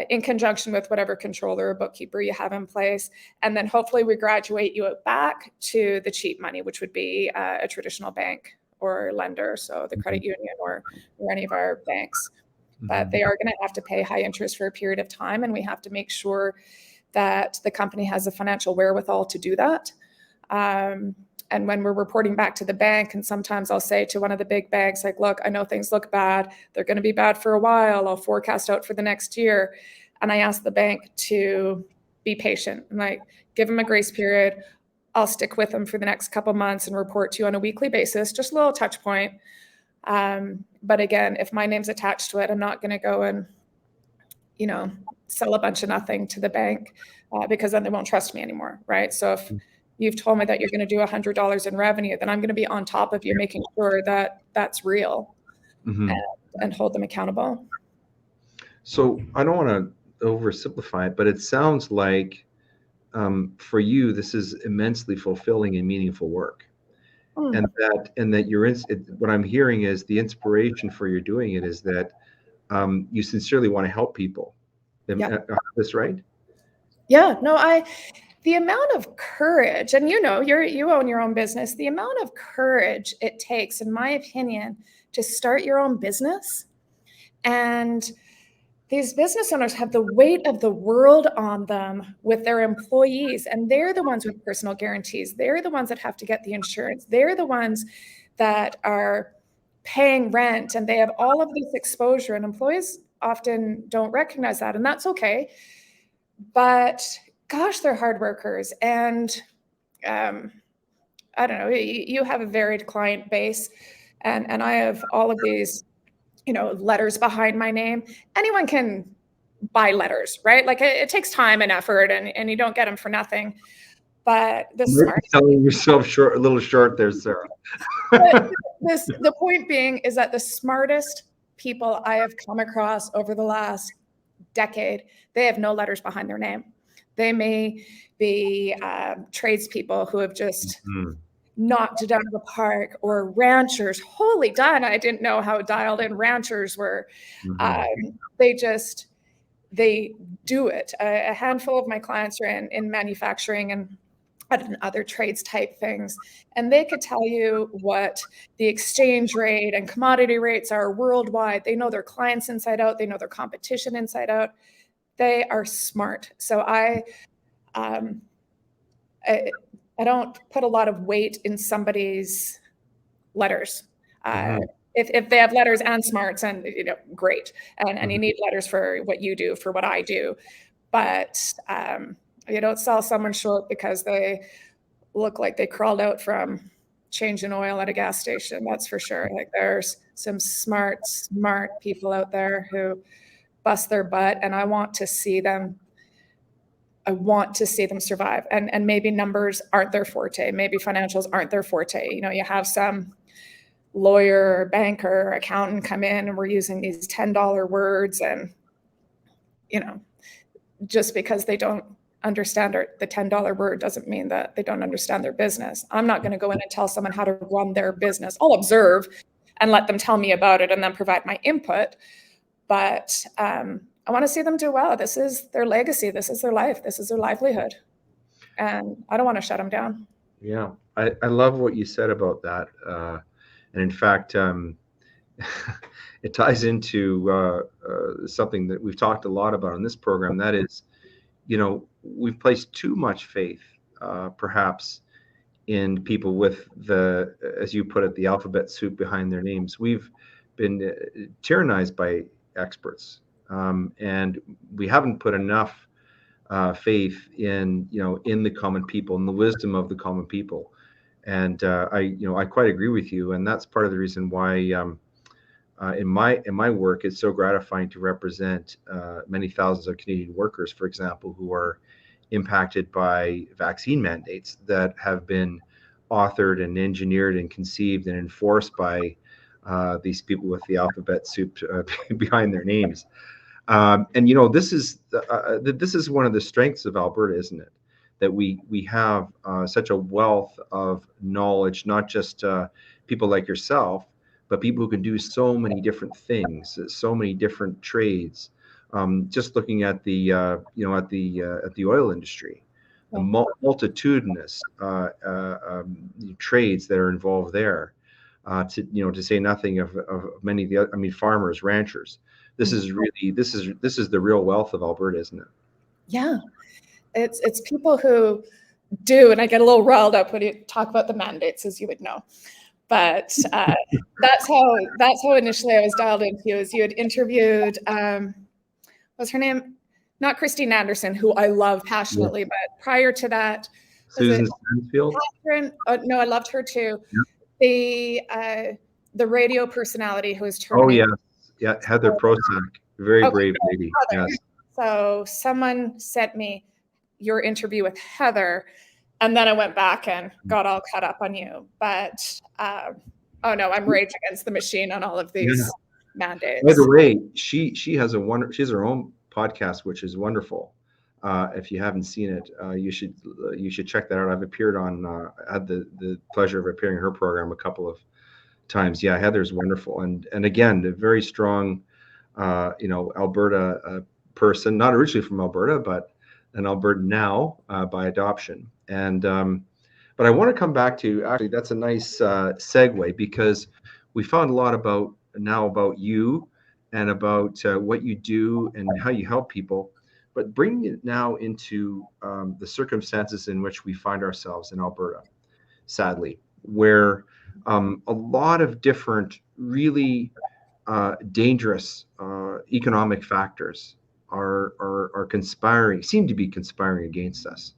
S2: in conjunction with whatever controller or bookkeeper you have in place. And then hopefully we graduate you back to the cheap money, which would be a traditional bank or lender, so the credit union or any of our banks. But they are going to have to pay high interest for a period of time, and we have to make sure that the company has the financial wherewithal to do that. And when we're reporting back to the bank, and sometimes I'll say to one of the big banks, like, look, I know things look bad. They're going to be bad for a while. I'll forecast out for the next year. And I ask the bank to be patient and like give them a grace period. I'll stick with them for the next couple months and report to you on a weekly basis, just a little touch point. But again, if my name's attached to it, I'm not going to go and, sell a bunch of nothing to the bank because then they won't trust me anymore, right? So if you've told me that you're going to do $100 in revenue, then I'm going to be on top of you, making sure that that's real and hold them accountable.
S3: So I don't want to oversimplify it, but it sounds like for you, this is immensely fulfilling and meaningful work. And that what I'm hearing is the inspiration for you doing it is that you sincerely want to help people.
S2: Yeah.
S3: That's right?
S2: Yeah, no, the amount of courage, and you own your own business, the amount of courage it takes, in my opinion, to start your own business. And these business owners have the weight of the world on them with their employees, and they're the ones with personal guarantees. They're the ones that have to get the insurance. They're the ones that are paying rent, and they have all of this exposure, and employees often don't recognize that, and that's okay. But gosh, they're hard workers. And I don't know, you have a varied client base, and I have all of these, letters behind my name. Anyone can buy letters, right? Like it takes time and effort, and you don't get them for nothing. But the smart,
S3: selling yourself short, a little short there, Sarah.
S2: The point being is that the smartest people I have come across over the last decade, they have no letters behind their name. They may be tradespeople who have just knocked it out of the park, or ranchers. Holy done! I didn't know how dialed in ranchers were. They do it. A handful of my clients are in manufacturing and other trades type things, and they could tell you what the exchange rate and commodity rates are worldwide. They know their clients inside out. They know their competition inside out. They are smart. So I don't put a lot of weight in somebody's letters. If they have letters and smarts, and great, and you need letters for what you do, for what I do, but you don't sell someone short because they look like they crawled out from changing oil at a gas station. That's for sure. Like there's some smart people out there who bust their butt, and I want to see them survive. And maybe numbers aren't their forte. Maybe financials aren't their forte. You have some lawyer, banker, accountant come in, and we're using these $10 words, and just because they don't understand the $10 word doesn't mean that they don't understand their business. I'm not going to go in and tell someone how to run their business. I'll observe and let them tell me about it and then provide my input. But I want to see them do well. This is their legacy. This is their life. This is their livelihood. And I don't want to shut them down.
S3: Yeah, I love what you said about that. And in fact, it ties into something that we've talked a lot about on this program. That is, we've placed too much faith, perhaps, in people with as you put it, the alphabet soup behind their names. We've been tyrannized by experts, and we haven't put enough faith in the common people and the wisdom of the common people. And I quite agree with you, and that's part of the reason why in my work it's so gratifying to represent many thousands of Canadian workers, for example, who are impacted by vaccine mandates that have been authored and engineered and conceived and enforced by these people with the alphabet soup behind their names. And this is one of the strengths of Alberta, isn't it? That we have such a wealth of knowledge, not just people like yourself, but people who can do so many different things, so many different trades. Just looking at the oil industry, the multitudinous trades that are involved there. To say nothing of many of the other, farmers, ranchers. This is the real wealth of Alberta, isn't it?
S2: Yeah. It's people who do, and I get a little riled up when you talk about the mandates, as you would know. But that's how initially I was dialed into you. Is you had interviewed, what's her name? Not Christine Anderson, who I love passionately, but prior to that,
S3: Susan Stansfield.
S2: Catherine? No, I loved her too.
S3: Yeah.
S2: The radio personality who was
S3: terminated.
S2: Oh
S3: yeah, Heather Prosack, very brave lady.
S2: Heather.
S3: Yes.
S2: So someone sent me your interview with Heather, and then I went back and got all caught up on you. But oh no, I'm rage against the machine on all of these mandates.
S3: By the way, she has she has her own podcast, which is wonderful. If you haven't seen it, you should check that out. I've appeared on, I had the pleasure of appearing in her program a couple of times. Yeah, Heather's wonderful, and again, a very strong, Alberta person, not originally from Alberta, but an Albertan now by adoption. And but I want to come back to, actually, that's a nice segue, because we found a lot about you and about what you do and how you help people. But bringing it now into the circumstances in which we find ourselves in Alberta, sadly, where a lot of different really dangerous economic factors are conspiring, seem to be conspiring against us.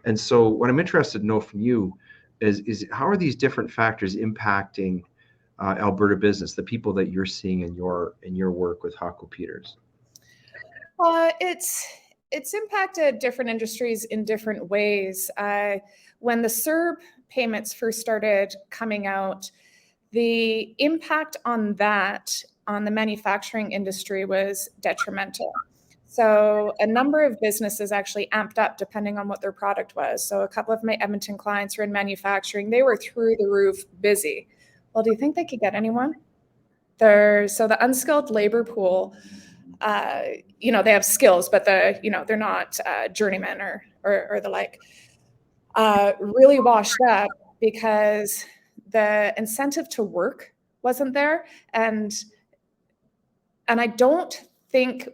S3: And so what I'm interested to know from you is how are these different factors impacting Alberta business, the people that you're seeing in your work with Hawco Peters?
S2: It's impacted different industries in different ways. When the CERB payments first started coming out, the impact on the manufacturing industry was detrimental. So a number of businesses actually amped up depending on what their product was. So a couple of my Edmonton clients were in manufacturing. They were through the roof busy. Well, do you think they could get anyone? So the unskilled labor pool, they have skills, but they're not journeymen or the like, really washed up because the incentive to work wasn't there. And I don't think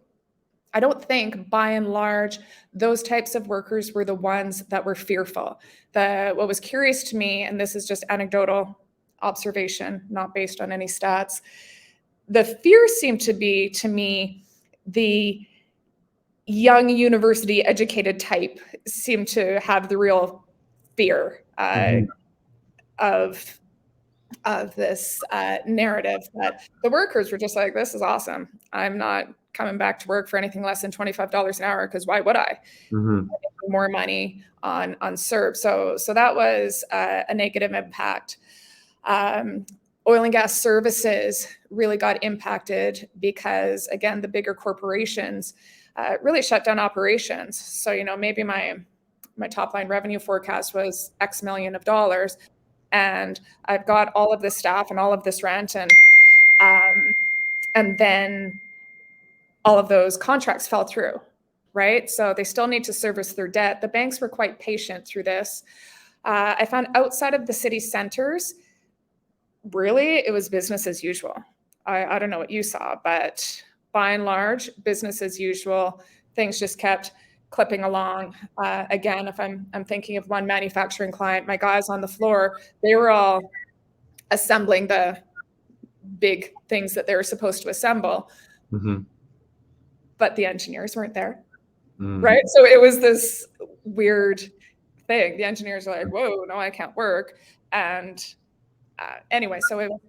S2: by and large, those types of workers were the ones that were fearful. What was curious to me, and this is just anecdotal observation, not based on any stats, the fear seemed to be, to me, the young university educated type seemed to have the real fear of this narrative that the workers were just like, this is awesome. I'm not coming back to work for anything less than $25 an hour, because why would I? More money on CERB. So that was a negative impact. Oil and gas services really got impacted because, again, the bigger corporations really shut down operations. So, maybe my top line revenue forecast was X million of dollars, and I've got all of this staff and all of this rent, and then all of those contracts fell through, right? So they still need to service their debt. The banks were quite patient through this. I found outside of the city centers, really, it was business as usual. I don't know what you saw, but by and large, business as usual. Things just kept clipping along. Again, if I'm thinking of one manufacturing client, my guys on the floor, they were all assembling the big things that they were supposed to assemble. But the engineers weren't there, right? So it was this weird thing. The engineers are like, whoa, no, I can't work. And anyway, so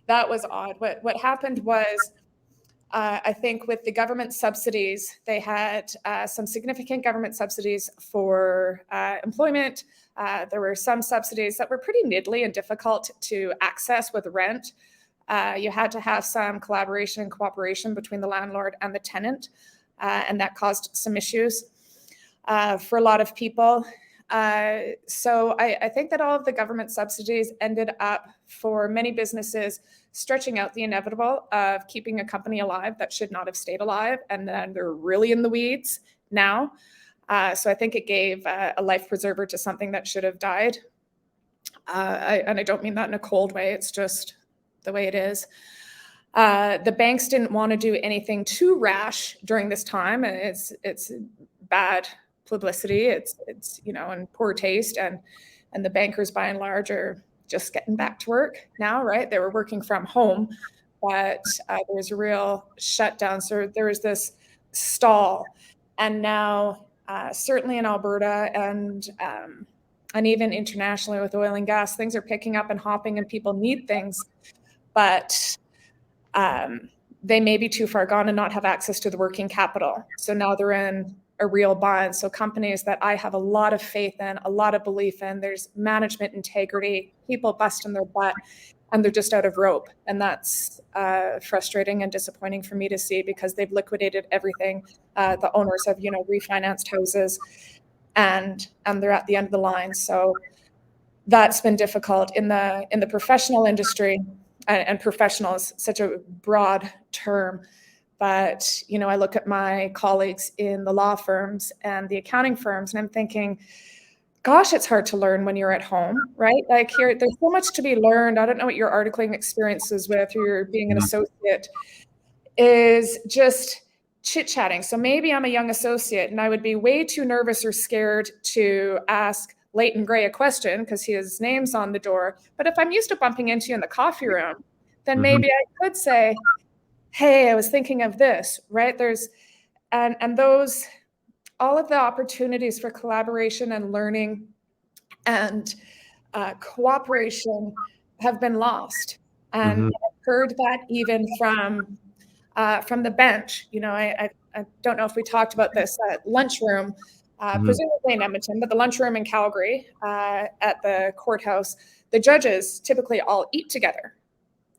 S2: that was odd. What happened was, I think with the government subsidies, they had some significant government subsidies for employment. There were some subsidies that were pretty niddly and difficult to access with rent. You had to have some collaboration and cooperation between the landlord and the tenant, and that caused some issues for a lot of people. So I think that all of the government subsidies ended up, for many businesses, stretching out the inevitable of keeping a company alive that should not have stayed alive, and then they're really in the weeds now. So I think it gave a life preserver to something that should have died. And I don't mean that in a cold way, it's just the way it is. The banks didn't want to do anything too rash during this time, and it's bad publicity. It's in poor taste, and the bankers by and large are just getting back to work now, right? They were working from home, but there was a real shutdown. So there was this stall, and now certainly in Alberta and even internationally with oil and gas, things are picking up and hopping, and people need things, but they may be too far gone and not have access to the working capital. So now they're in a real bind. So companies that I have a lot of faith in, a lot of belief in, there's management integrity, people busting their butt, and they're just out of rope. And that's frustrating and disappointing for me to see, because they've liquidated everything. The owners have, refinanced houses, and they're at the end of the line. So that's been difficult in the professional industry. And professional is such a broad term, but I look at my colleagues in the law firms and the accounting firms, and I'm thinking, gosh, it's hard to learn when you're at home, right? Like here, there's so much to be learned. I don't know what your articling experience is with, or you're being an associate, is just chit-chatting. So maybe I'm a young associate and I would be way too nervous or scared to ask Leighton Gray a question because his name's on the door. But if I'm used to bumping into you in the coffee room, then maybe I could say, hey, I was thinking of this, right? There's, and those, all of the opportunities for collaboration and learning and cooperation have been lost. And I've heard that even from the bench. I don't know if we talked about this at lunchroom, presumably in Edmonton, but the lunchroom in Calgary at the courthouse, the judges typically all eat together,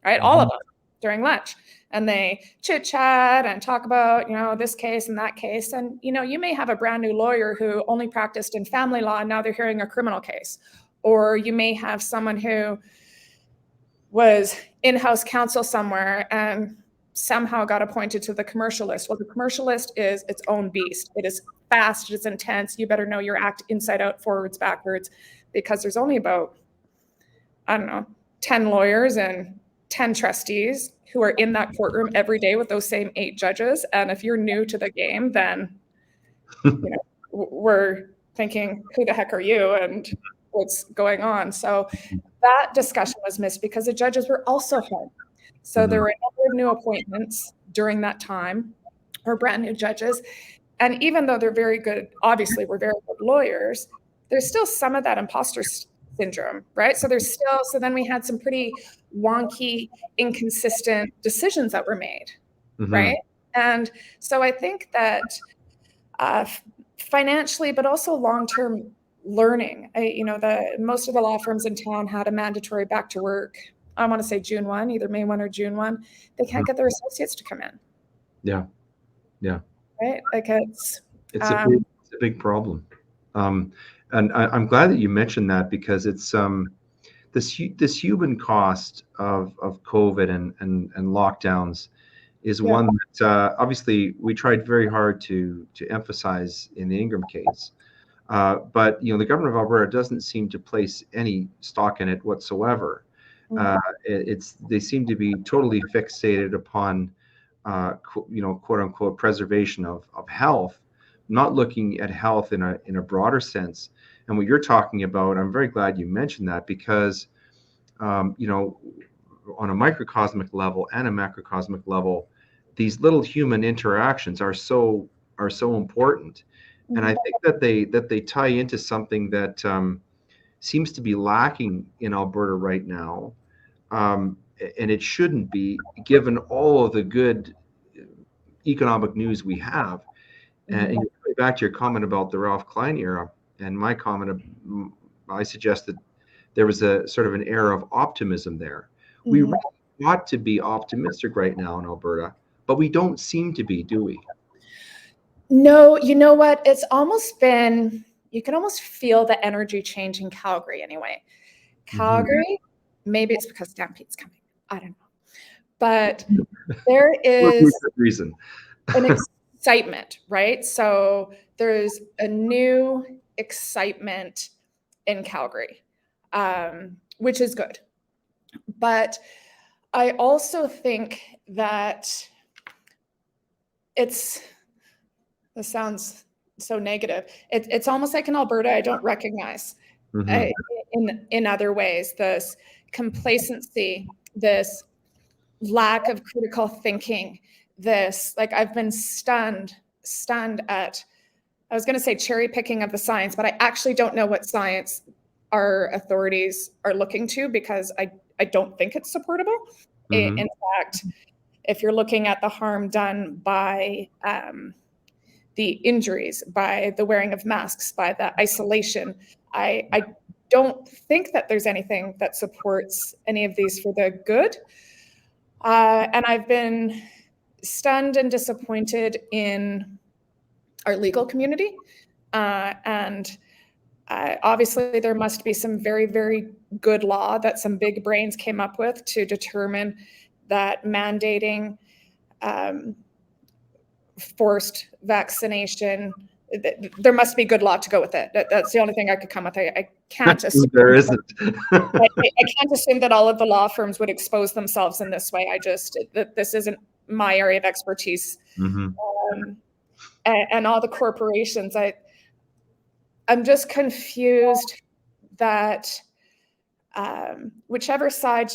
S2: right? All of them during lunch. And they chit chat and talk about, this case and that case. And, you may have a brand new lawyer who only practiced in family law and now they're hearing a criminal case. Or you may have someone who was in-house counsel somewhere and somehow got appointed to the commercial list. Well, the commercial list is its own beast. It is fast, it is intense. You better know your act inside out, forwards, backwards, because there's only about, 10 lawyers and 10 trustees who are in that courtroom every day with those same 8 judges. And if you're new to the game, then we're thinking, who the heck are you and what's going on? So that discussion was missed because the judges were also home. So there were a number of new appointments during that time, or brand new judges. And even though they're very good, obviously we're very good lawyers, there's still some of that imposter syndrome, right? So then we had some pretty wonky, inconsistent decisions that were made, right? And so I think that financially, but also long-term learning, most of the law firms in town had a mandatory back to work, I want to say June 1, either May 1 or June 1. They can't get their associates to come in.
S3: Yeah.
S2: Right? Like it's
S3: a big problem. And I'm glad that you mentioned that, because it's this human cost of COVID and lockdowns is one that obviously we tried very hard to emphasize in the Ingram case. But the government of Alberta doesn't seem to place any stock in it whatsoever. They seem to be totally fixated upon quote unquote preservation of health, not looking at health in a broader sense. And what you're talking about, I'm very glad you mentioned that, because on a microcosmic level and a macrocosmic level, these little human interactions are so important. And I think that they tie into something that seems to be lacking in Alberta right now. And it shouldn't be, given all of the good economic news we have. And back to your comment about the Ralph Klein era, and my comment, I suggested there was a sort of an era of optimism there. We really ought to be optimistic right now in Alberta, but we don't seem to be, do we?
S2: No, you know what? It's almost been, you can almost feel the energy change in Calgary anyway. Calgary, maybe it's because Stampede's coming. I don't know. But there is
S3: reason.
S2: an excitement, right? So there's a new excitement in Calgary, which is good. But I also think that this sounds so negative. It's almost like in Alberta, I don't recognize in other ways this complacency, this lack of critical thinking, this, like, I've been stunned at, I was going to say cherry picking of the science, but I actually don't know what science our authorities are looking to, because I don't think it's supportable. In fact, if you're looking at the harm done by the injuries, by the wearing of masks, by the isolation, I don't think that there's anything that supports any of these for the good. And I've been stunned and disappointed in our legal community. And obviously there must be some very, very good law that some big brains came up with to determine that mandating forced vaccination, there must be good law to go with it. That's the only thing I could come with. I can't assume
S3: there isn't.
S2: I can't assume that all of the law firms would expose themselves in this way. This isn't my area of expertise. And all the corporations, I'm just confused that whichever side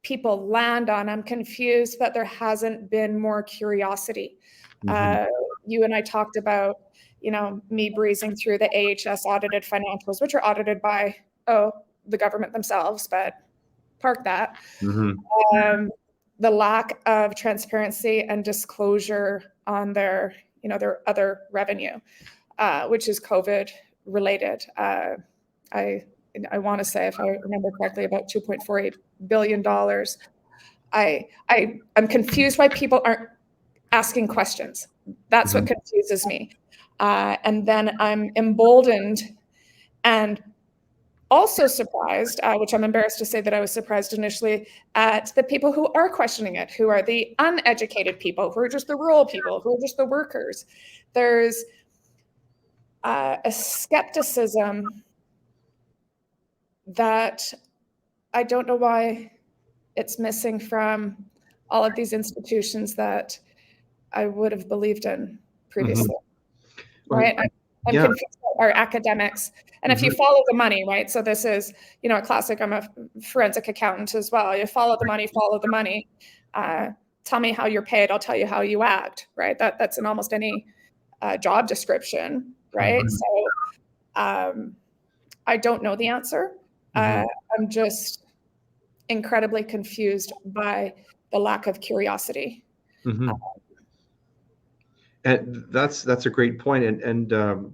S2: people land on, I'm confused that there hasn't been more curiosity. You and I talked about, me breezing through the AHS audited financials, which are audited by, the government themselves, but park that. The lack of transparency and disclosure on their other revenue, which is COVID related. I want to say, if I remember correctly, about $2.48 billion. I'm confused why people aren't asking questions. That's what confuses me. And then I'm emboldened and also surprised, which I'm embarrassed to say that I was surprised initially, at the people who are questioning it, who are the uneducated people, who are just the rural people, who are just the workers. There's a skepticism that I don't know why it's missing from all of these institutions that I would have believed in previously. Right? I'm confused about our academics. And if you follow the money, right? So this is, a classic, I'm a forensic accountant as well. You follow the money, tell me how you're paid, I'll tell you how you act, right? That's in almost any job description, right? So I don't know the answer. I'm just incredibly confused by the lack of curiosity.
S3: And that's a great point. And the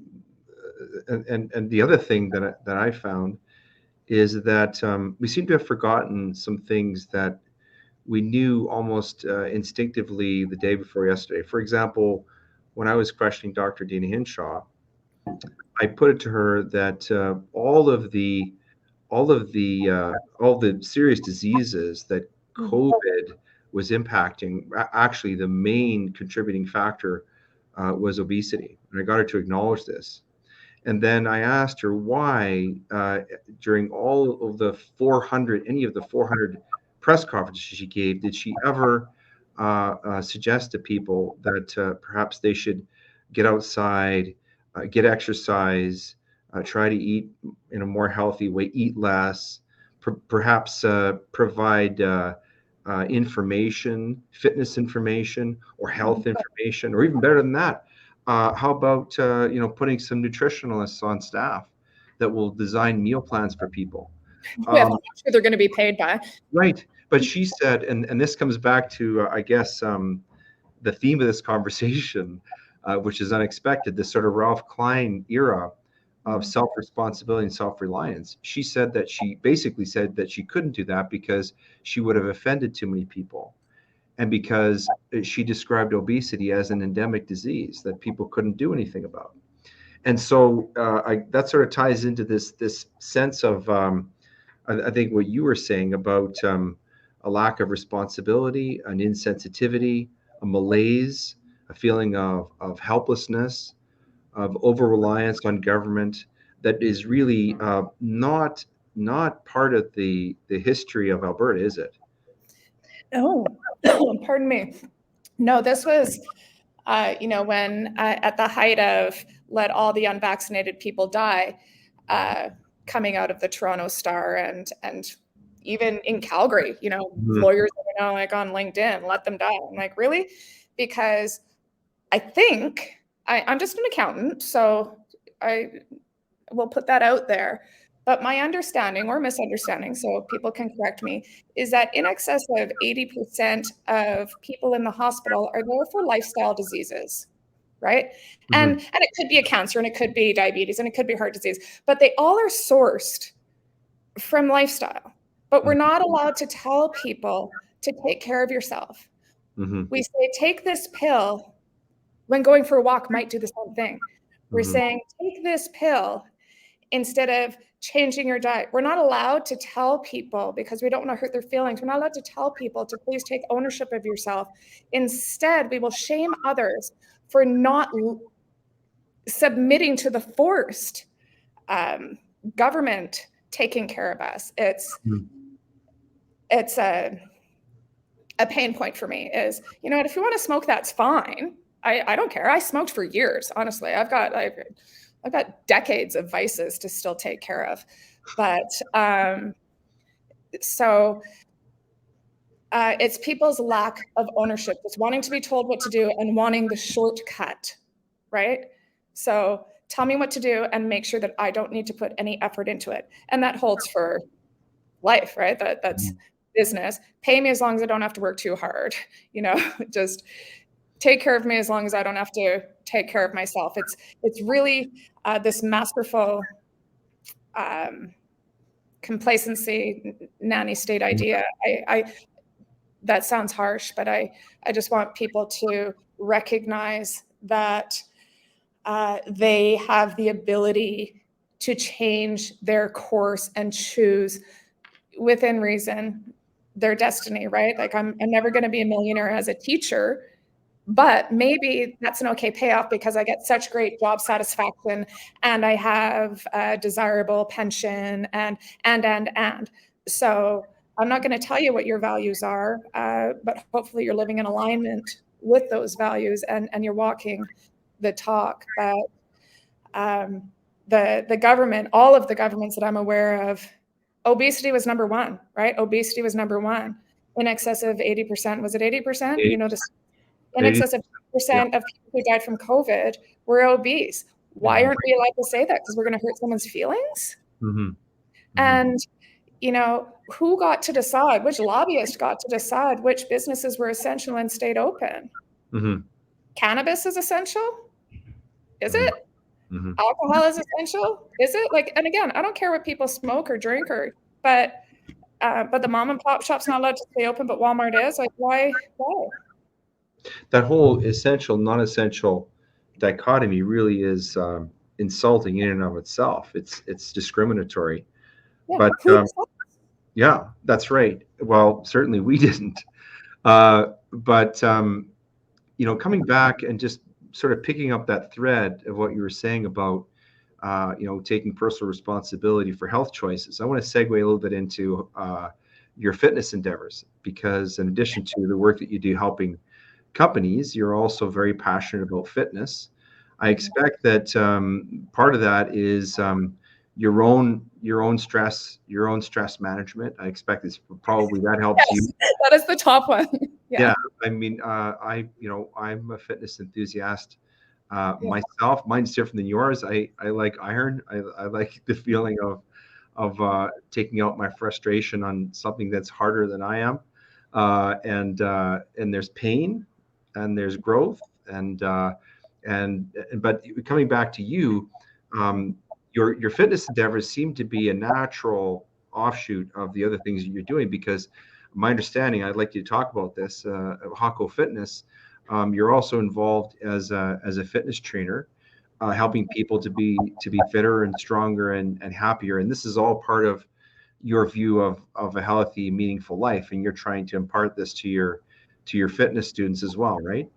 S3: other thing that I found is that we seem to have forgotten some things that we knew almost instinctively the day before yesterday. For example, when I was questioning Dr. Dina Hinshaw, I put it to her that all the serious diseases that COVID was impacting, actually the main contributing factor was obesity. And I got her to acknowledge this. And then I asked her why, during all of the 400 press conferences she gave, did she ever suggest to people that perhaps they should get outside, get exercise, try to eat in a more healthy way, eat less, perhaps provide information, fitness information, or health information, or even better than that, how about putting some nutritionalists on staff that will design meal plans for people?
S2: I'm not sure they're going to be paid by.
S3: Right, but she said, and this comes back to I guess the theme of this conversation, which is unexpected, this sort of Ralph Klein era of self-responsibility and self-reliance. She basically said that she couldn't do that because she would have offended too many people, and because she described obesity as an endemic disease that people couldn't do anything about. And so that sort of ties into this sense of I think what you were saying about a lack of responsibility, an insensitivity, a malaise, a feeling of helplessness, of over-reliance on government that is really not part of the history of Alberta, is it?
S2: Oh, pardon me. No, this was when at the height of let all the unvaccinated people die, coming out of the Toronto Star and even in Calgary, lawyers that are now like on LinkedIn, let them die. I'm like, really? Because I think I'm just an accountant, so I will put that out there. But my understanding or misunderstanding, so people can correct me, is that in excess of 80% of people in the hospital are there for lifestyle diseases, right? And it could be a cancer, and it could be diabetes, and it could be heart disease, but they all are sourced from lifestyle. But we're not allowed to tell people to take care of yourself. We say, take this pill when going for a walk might do the same thing. We're saying, take this pill instead of changing your diet. We're not allowed to tell people, because we don't want to hurt their feelings, we're not allowed to tell people to please take ownership of yourself. Instead, we will shame others for not submitting to the forced government taking care of us. It's a pain point for me is, if you want to smoke, that's fine. I don't care. I smoked for years, honestly. I've got decades of vices to still take care of. But it's people's lack of ownership. It's wanting to be told what to do and wanting the shortcut, right? So tell me what to do and make sure that I don't need to put any effort into it. And that holds for life, right? That's business. Pay me as long as I don't have to work too hard, just take care of me as long as I don't have to take care of myself. It's really this masterful complacency nanny state idea. That sounds harsh, but I just want people to recognize that they have the ability to change their course and choose within reason their destiny, right? Like I'm never going to be a millionaire as a teacher, but maybe that's an okay payoff because I get such great job satisfaction and I have a desirable pension and. So I'm not going to tell you what your values are, but hopefully you're living in alignment with those values and you're walking the talk. But the government, all of the governments that I'm aware of, obesity was number one, right? Obesity was number one. In excess of 80%. Was it 80%? In excess of 80% of people who died from COVID were obese. Why aren't we allowed to say that? Because we're going to hurt someone's feelings? And, who got to decide? Which lobbyist got to decide which businesses were essential and stayed open? Cannabis is essential? Is it? Alcohol is essential? Is it? And again, I don't care what people smoke or drink but the mom and pop shop's not allowed to stay open, but Walmart is. Why?
S3: That whole essential, non-essential dichotomy really is insulting in and of itself. It's discriminatory.
S2: Yeah,
S3: but yeah, that's right. Well, certainly we didn't. But coming back and just sort of picking up that thread of what you were saying about taking personal responsibility for health choices, I want to segue a little bit into your fitness endeavors, because in addition to the work that you do helping companies, you're also very passionate about fitness. I expect that part of that is your own stress management. I expect it's probably that helps you.
S2: That is the top one.
S3: Yeah. I mean, I'm a fitness enthusiast myself. Mine's different than yours. I like iron. I like the feeling of taking out my frustration on something that's harder than I am. And there's pain and there's growth but coming back to you, your fitness endeavors seem to be a natural offshoot of the other things that you're doing, because my understanding, I'd like you to talk about this, Hawco Fitness, you're also involved as a fitness trainer, helping people to be fitter and stronger and happier. And this is all part of your view of a healthy, meaningful life. And you're trying to impart this to your fitness students as well, right?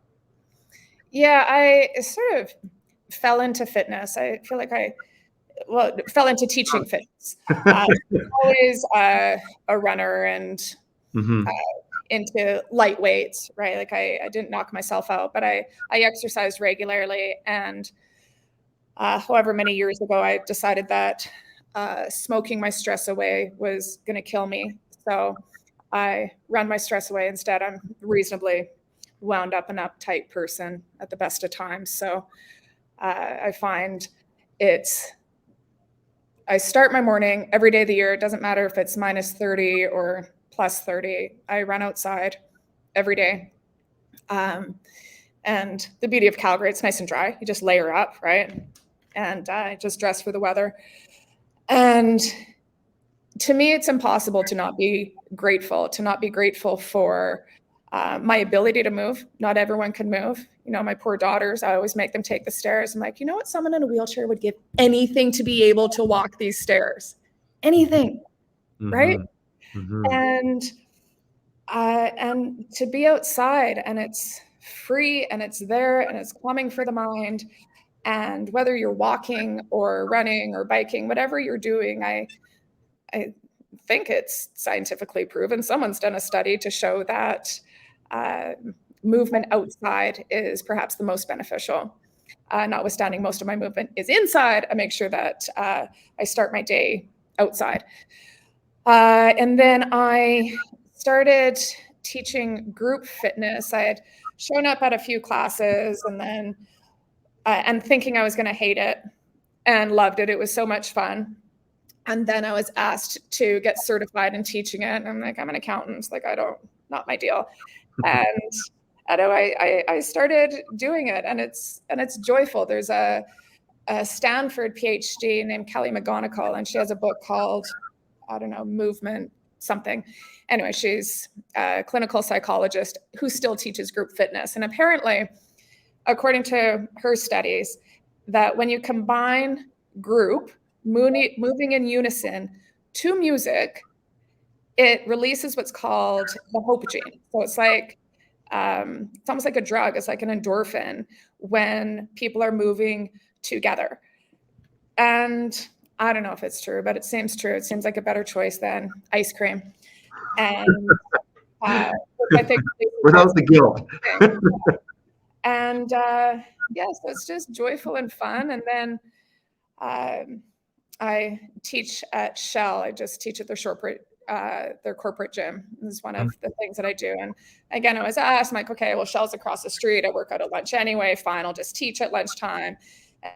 S2: Yeah, I sort of fell into fitness. I feel like fell into teaching fitness. Always a runner and into light weights, right? Like I didn't knock myself out, but I exercised regularly. And however many years ago, I decided that smoking my stress away was going to kill me. So I run my stress away instead. I'm reasonably wound up and uptight person at the best of times. So I find I start my morning every day of the year. It doesn't matter if it's minus 30 or plus 30. I run outside every day. And the beauty of Calgary, it's nice and dry. You just layer up, right? And just dress for the weather. And to me, it's impossible to not be grateful for my ability to move. Not everyone can move. You know, my poor daughters, I always make them take the stairs. I'm like, you know what? Someone in a wheelchair would give anything to be able to walk these stairs. Anything, right? And to be outside, and it's free and it's there and it's calming for the mind. And whether you're walking or running or biking, whatever you're doing, I think it's scientifically proven. Someone's done a study to show that movement outside is perhaps the most beneficial. Notwithstanding, most of my movement is inside. I make sure that I start my day outside. And then I started teaching group fitness. I had shown up at a few classes and then and thinking I was going to hate it, and loved it. It was so much fun. And then I was asked to get certified in teaching it. And I'm like, I'm an accountant. It's like, not my deal. And I started doing it, and it's joyful. There's a Stanford PhD named Kelly McGonigal, and she has a book called, I don't know, Movement something. Anyway, she's a clinical psychologist who still teaches group fitness. And apparently, according to her studies, that when you combine group moving in unison to music, it releases what's called the hope gene. So it's like it's almost like a drug. It's like an endorphin when people are moving together. And I don't know if it's true, but it seems true. It seems like a better choice than ice cream. And I think
S3: without the guilt.
S2: And yes, it's just joyful and fun. And then I teach at Shell. I just teach at their corporate gym. This is one of the things that I do. And again, I was asked, I'm like, okay, well, Shell's across the street. I work out at lunch anyway. Fine, I'll just teach at lunchtime.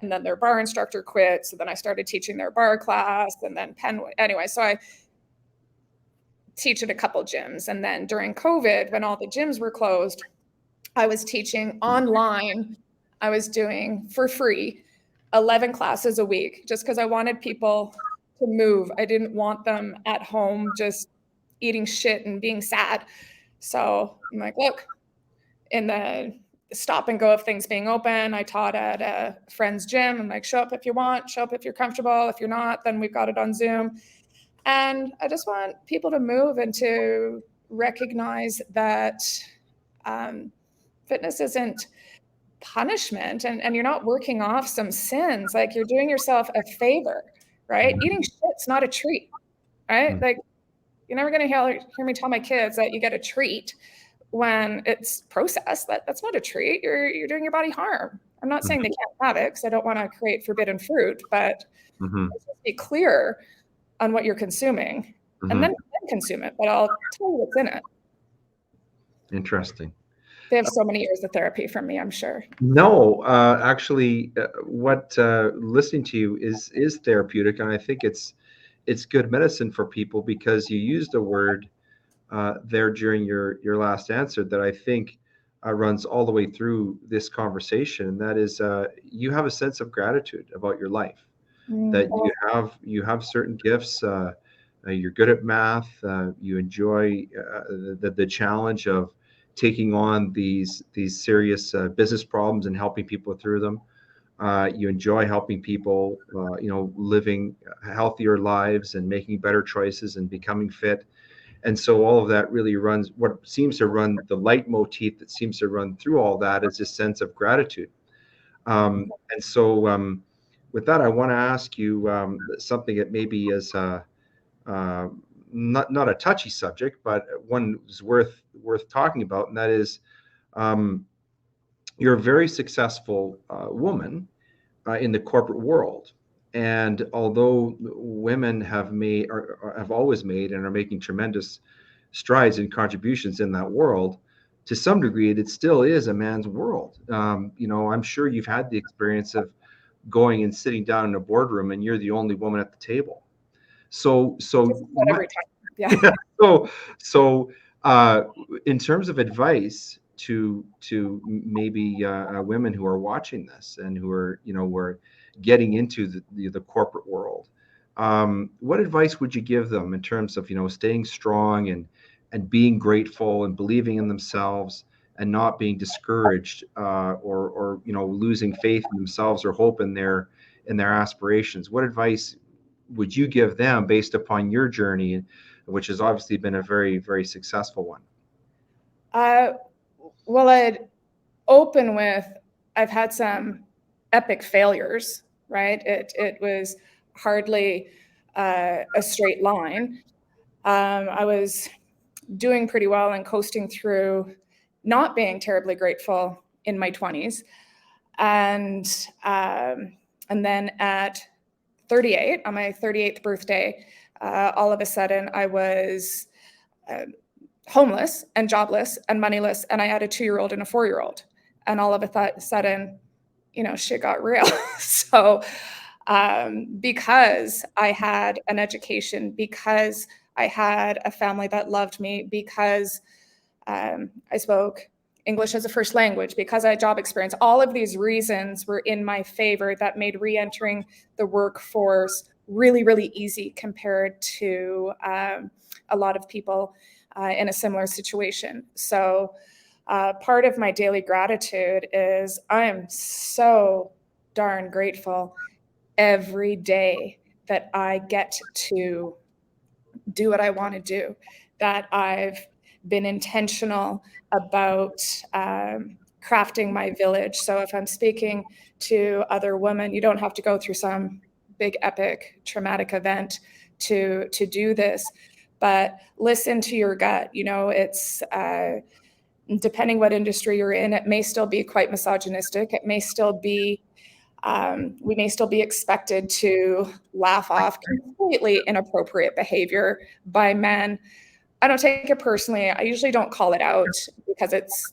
S2: And then their bar instructor quit. So then I started teaching their bar class, and then anyway, so I teach at a couple gyms. And then during COVID, when all the gyms were closed, I was teaching online. I was doing for free 11 classes a week just because I wanted people to move. I didn't want them at home just eating shit and being sad. So I'm like, look, in the stop and go of things being open, I taught at a friend's gym. I'm like, show up if you want, show up if you're comfortable. If you're not, then we've got it on Zoom. And I just want people to move and to recognize that fitness isn't punishment, and you're not working off some sins. Like, you're doing yourself a favor, right? Eating shit's not a treat, right? Like, you're never going to hear me tell my kids that you get a treat when it's processed. That's not a treat. You're doing your body harm. I'm not saying they can't have it, because I don't want to create forbidden fruit, but let's just be clear on what you're consuming, and then consume it. But I'll tell you what's in it. Interesting. They have so many years of therapy from me, I'm sure.
S3: No, actually, what listening to you is therapeutic, and I think it's good medicine for people, because you used a word there during your last answer that I think runs all the way through this conversation, and that is you have a sense of gratitude about your life, that you have certain gifts. You're good at math. You enjoy the challenge of taking on these serious business problems and helping people through them. You enjoy helping people, living healthier lives and making better choices and becoming fit. And so all of that really runs, what seems to run the leitmotif that seems to run through all that is this sense of gratitude. And so with that, I want to ask you something that maybe is not a touchy subject, but one is worth talking about, and that is, you're a very successful woman in the corporate world. And although women have always made and are making tremendous strides and contributions in that world, to some degree, it still is a man's world. I'm sure you've had the experience of going and sitting down in a boardroom and you're the only woman at the table. So
S2: every time. Yeah.
S3: So in terms of advice to maybe women who are watching this and who are were getting into the corporate world, what advice would you give them in terms of staying strong and being grateful and believing in themselves and not being discouraged or losing faith in themselves or hope in their aspirations? What advice would you give them based upon your journey, which has obviously been a very, very successful one?
S2: Well, I'd open with, I've had some epic failures, right? It was hardly a straight line. I was doing pretty well and coasting through, not being terribly grateful in my 20s. And then at 38, on my 38th birthday, all of a sudden I was homeless and jobless and moneyless, and I had a 2-year-old and a 4-year-old, and all of a sudden, shit got real. So because I had an education, because I had a family that loved me, because I spoke English as a first language, because I had job experience, all of these reasons were in my favor that made re-entering the workforce really, really easy compared to a lot of people in a similar situation. So part of my daily gratitude is I am so darn grateful every day that I get to do what I want to do, that I've been intentional about crafting my village. So if I'm speaking to other women, you don't have to go through some big epic traumatic event to do this, but listen to your gut. It's depending what industry you're in, it may still be quite misogynistic. It may still be we may still be expected to laugh off completely inappropriate behavior by men. I don't take it personally. I usually don't call it out because it's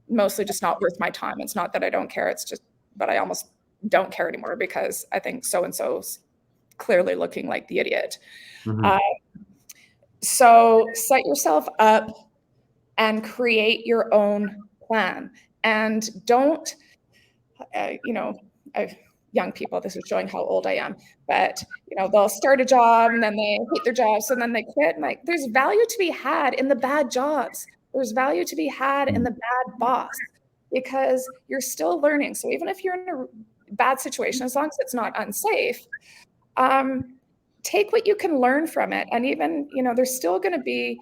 S2: mostly just not worth my time. It's not that I don't care. It's just, but I almost don't care anymore because I think so-and-so's clearly looking like the idiot.
S3: Mm-hmm.
S2: So set yourself up and create your own plan. And don't, young people, this is showing how old I am, but they'll start a job and then they hate their jobs and then they quit. And there's value to be had in the bad jobs. There's value to be had in the bad boss because you're still learning. So even if you're in a bad situation, as long as it's not unsafe, take what you can learn from it. And even, there's still going to be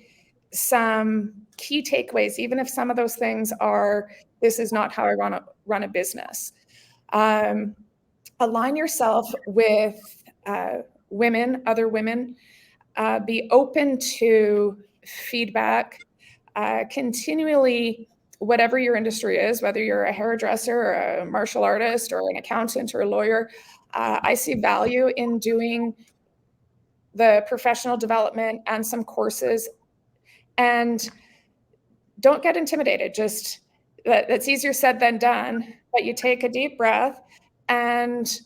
S2: some key takeaways, even if some of those things are, this is not how I run a business. Align yourself with women, other women, be open to feedback, continually, whatever your industry is, whether you're a hairdresser or a martial artist or an accountant or a lawyer, I see value in doing the professional development and some courses. And don't get intimidated. Just that's easier said than done, but you take a deep breath and,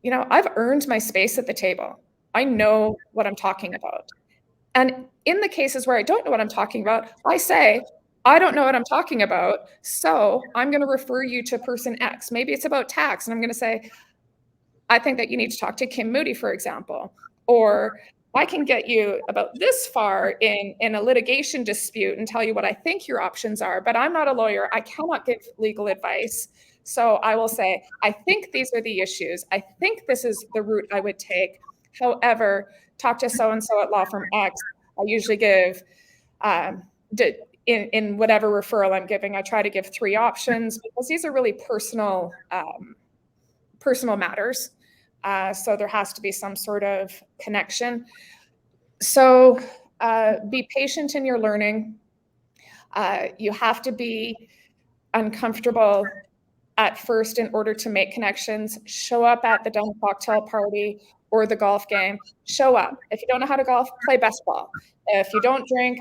S2: I've earned my space at the table. I know what I'm talking about. And in the cases where I don't know what I'm talking about, I say, I don't know what I'm talking about. So I'm going to refer you to person X. Maybe it's about tax. And I'm going to say, I think that you need to talk to Kim Moody, for example, or I can get you about this far in a litigation dispute and tell you what I think your options are, but I'm not a lawyer. I cannot give legal advice. So I will say, I think these are the issues. I think this is the route I would take. However, talk to so-and-so at law firm X. I usually give, in whatever referral I'm giving, I try to give 3 options because these are really personal matters. So there has to be some sort of connection. So be patient in your learning. You have to be uncomfortable at first in order to make connections. Show up at the done cocktail party or the golf game. Show up. If you don't know how to golf, play best ball. If you don't drink,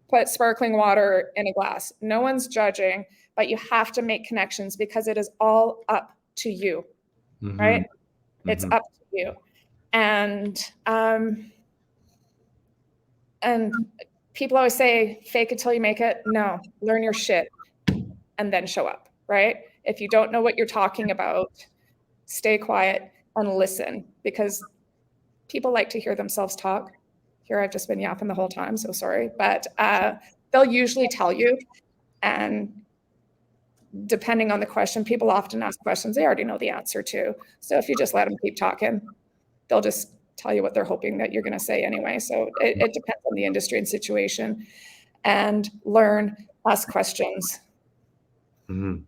S2: put sparkling water in a glass. No one's judging, but you have to make connections because it is all up to you, right? It's up to you. And people always say, fake it till you make it. No, learn your shit and then show up, right? If you don't know what you're talking about, stay quiet and listen, because people like to hear themselves talk. Here, I've just been yapping the whole time, so sorry. But they'll usually tell you, and depending on the question, people often ask questions they already know the answer to. So if you just let them keep talking, they'll just tell you what they're hoping that you're going to say anyway. So it depends on the industry and situation. And learn, ask questions. And,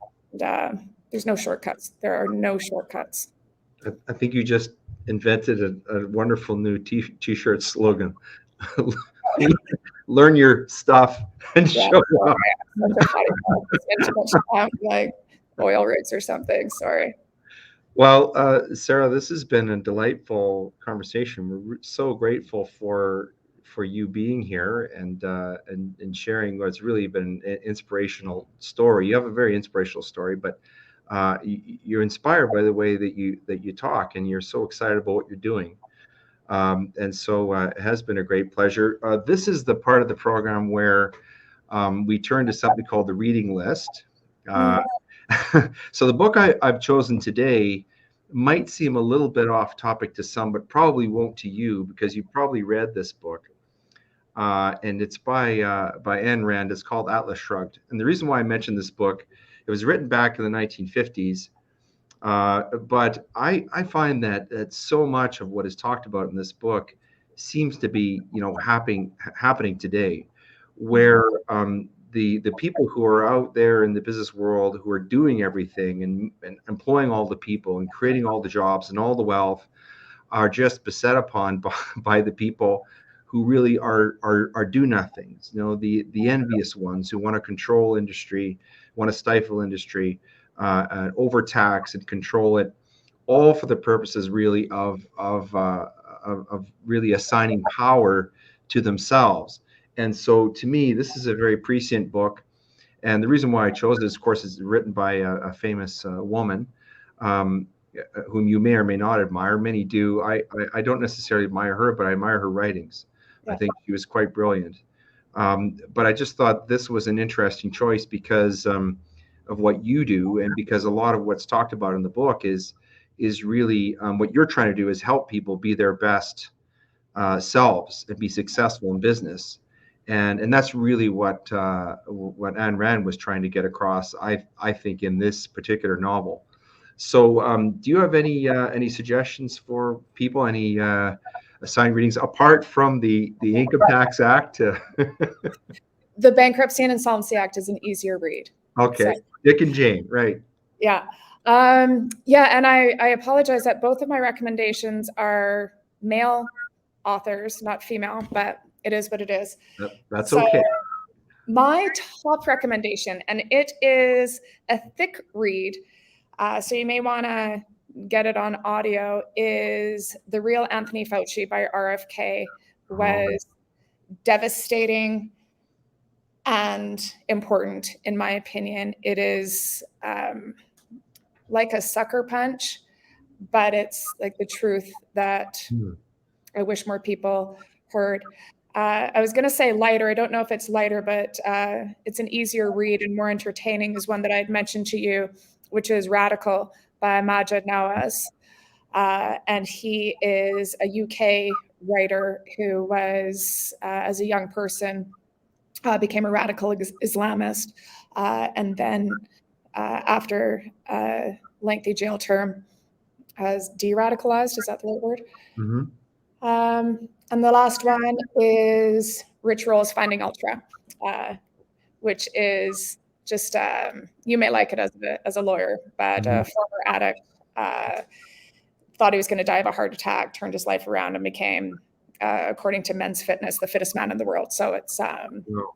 S2: there's no shortcuts. There are no shortcuts.
S3: I think you just invented a wonderful new t-shirt slogan. Learn your stuff and show up.
S2: Like oil rigs or something. Sorry.
S3: Well, Sarah, this has been a delightful conversation. We're so grateful for you being here and sharing what's really been an inspirational story. You have a very inspirational story, but you're inspired by the way that you talk, and you're so excited about what you're doing. And so it has been a great pleasure. This is the part of the program where we turn to something called the reading list. So the book I've chosen today might seem a little bit off topic to some, but probably won't to you, because you probably read this book. And it's by Ayn Rand. It's called Atlas Shrugged. And the reason why I mentioned this book, it was written back in the 1950s. But I find that so much of what is talked about in this book seems to be, happening today, where the people who are out there in the business world, who are doing everything and employing all the people and creating all the jobs and all the wealth, are just beset upon by the people who really are do nothings. The envious ones who want to control industry, want to stifle industry, overtax and control it, all for the purposes really of really assigning power to themselves. And so, to me, this is a very prescient book. And the reason why I chose it, of course, is written by a famous woman, whom you may or may not admire. Many do. I don't necessarily admire her, but I admire her writings. Yeah. I think she was quite brilliant. But I just thought this was an interesting choice because of what you do, and because a lot of what's talked about in the book is really what you're trying to do is help people be their best selves and be successful in business. And that's really what Ayn Rand was trying to get across, I think, in this particular novel. So do you have any suggestions for people, any assigned readings apart from the Income Tax Act?
S2: The Bankruptcy and Insolvency Act is an easier read.
S3: Okay, so, Dick and Jane, right?
S2: Yeah. Yeah, and I apologize that both of my recommendations are male authors, not female, but it is what it is.
S3: That's so, okay.
S2: My top recommendation, and it is a thick read, so you may want to get it on audio, is The Real Anthony Fauci by RFK. Was devastating and important, in my opinion. It is like a sucker punch, but it's like the truth that I wish more people heard. I was going to say lighter. I don't know if it's lighter, but it's an easier read and more entertaining, is one that I had mentioned to you, which is Radical by Majid Nawaz. And he is a UK writer who was, as a young person, became a radical Islamist. And then after a lengthy jail term, has de-radicalized. Is that the right word? Mm-hmm. And the last one is Rich Roll's Finding Ultra, which is just, you may like it as a lawyer, but a former addict, thought he was going to die of a heart attack, turned his life around and became according to Men's Fitness, the fittest man in the world. So it's
S3: Wow.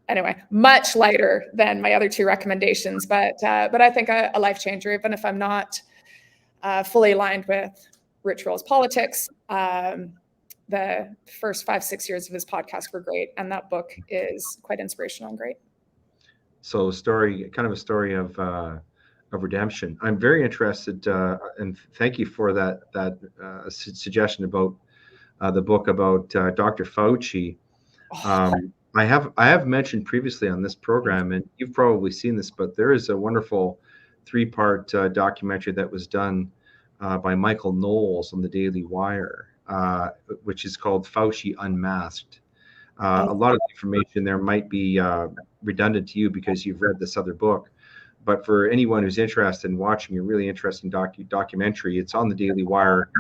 S2: anyway, much lighter than my other two recommendations, but I think a life changer, even if I'm not fully aligned with Rich Roll's politics. The first 5-6 years of his podcast were great, and that book is quite inspirational and great.
S3: So kind of a story of redemption. I'm very interested, and thank you for that suggestion about the book about Dr. Fauci. I have mentioned previously on this program, and you've probably seen this, but there is a wonderful 3-part documentary that was done by Michael Knowles on the Daily Wire, which is called Fauci Unmasked. A lot of the information there might be redundant to you because you've read this other book, but for anyone who's interested in watching a really interesting documentary, it's on the Daily Wire.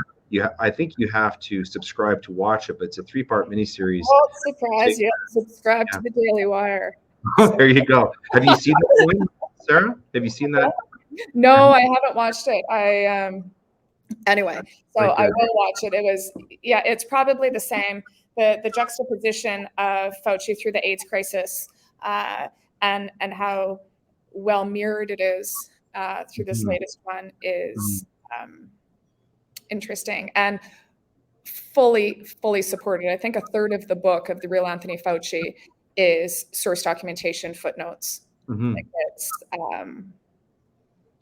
S3: I think you have to subscribe to watch it, but it's a 3-part miniseries.
S2: Oh, surprise! You have to subscribe to the Daily Wire.
S3: There you go. Have you seen that one, Sarah? Have you seen that?
S2: No, I haven't watched it. Anyway, so I will watch it. It's probably the same. The juxtaposition of Fauci through the AIDS crisis and how well mirrored it is through this latest one is interesting and fully supported. I think a third of the book of the real Anthony Fauci is source documentation, footnotes. Like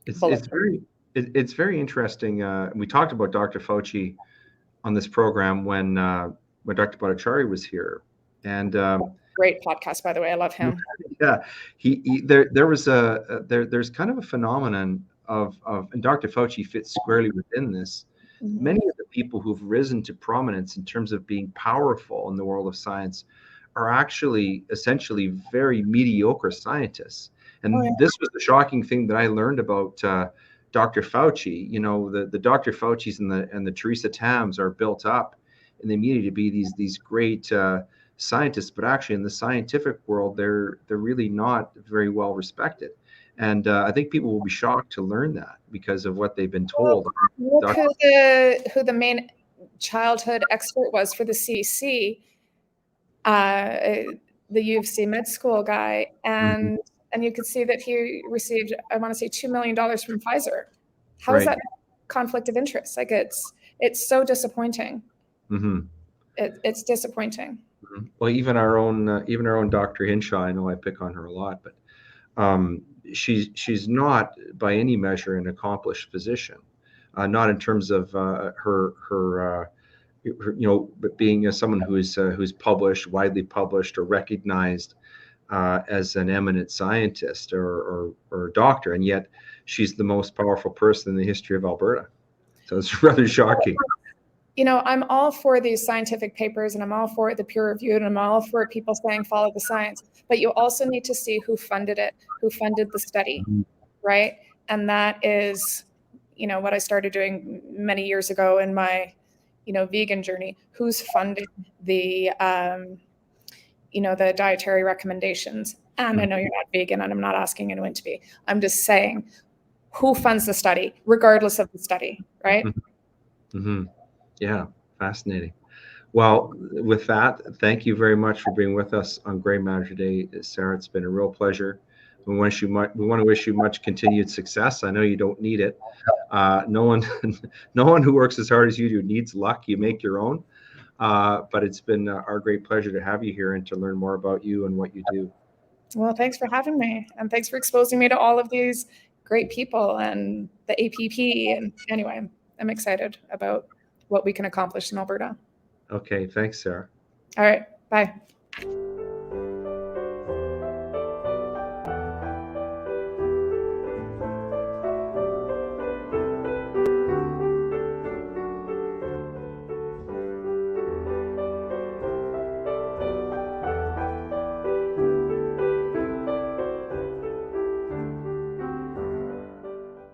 S3: it's very interesting. We talked about Dr. Fauci on this program when Dr. Bhattacharya was here, and
S2: great podcast, by the way. I love him.
S3: Yeah, there's kind of a phenomenon of and Dr. Fauci fits squarely within this. Many of the people who've risen to prominence in terms of being powerful in the world of science are actually essentially very mediocre scientists. And this was the shocking thing that I learned about Dr. Fauci. You know, the Dr. Faucis and the Teresa Tams are built up in the media to be these great scientists, but actually in the scientific world, they're really not very well respected. And I think people will be shocked to learn that because of what they've been told.
S2: Look who the main childhood expert was for the CEC, the U of C med school guy, and you could see that he received, I want to say, $2 million from Pfizer. How is that conflict of interest? Like it's so disappointing. It's disappointing.
S3: Well, even our own Dr. Hinshaw, I know I pick on her a lot, but she's not by any measure an accomplished physician, not in terms of her but being someone who's published, widely published, or recognized as an eminent scientist or doctor, and yet she's the most powerful person in the history of Alberta. So it's rather shocking.
S2: You know, I'm all for these scientific papers, and I'm all for the peer reviewed, and I'm all for people saying follow the science. But you also need to see who funded it, who funded the study, right? And that is, what I started doing many years ago in my, vegan journey. Who's funding the, the dietary recommendations? And I know you're not vegan, and I'm not asking anyone to be. I'm just saying, who funds the study, regardless of the study, right?
S3: Yeah, fascinating. Well, with that, thank you very much for being with us on Grey Matter today, Sarah. It's been a real pleasure. We want to wish you much continued success. I know you don't need it. No one who works as hard as you do needs luck. You make your own. But it's been our great pleasure to have you here and to learn more about you and what you do.
S2: Well, thanks for having me, and thanks for exposing me to all of these great people and the APP. And anyway, I'm excited about what we can accomplish in Alberta.
S3: Okay, thanks, Sarah.
S2: All right, bye.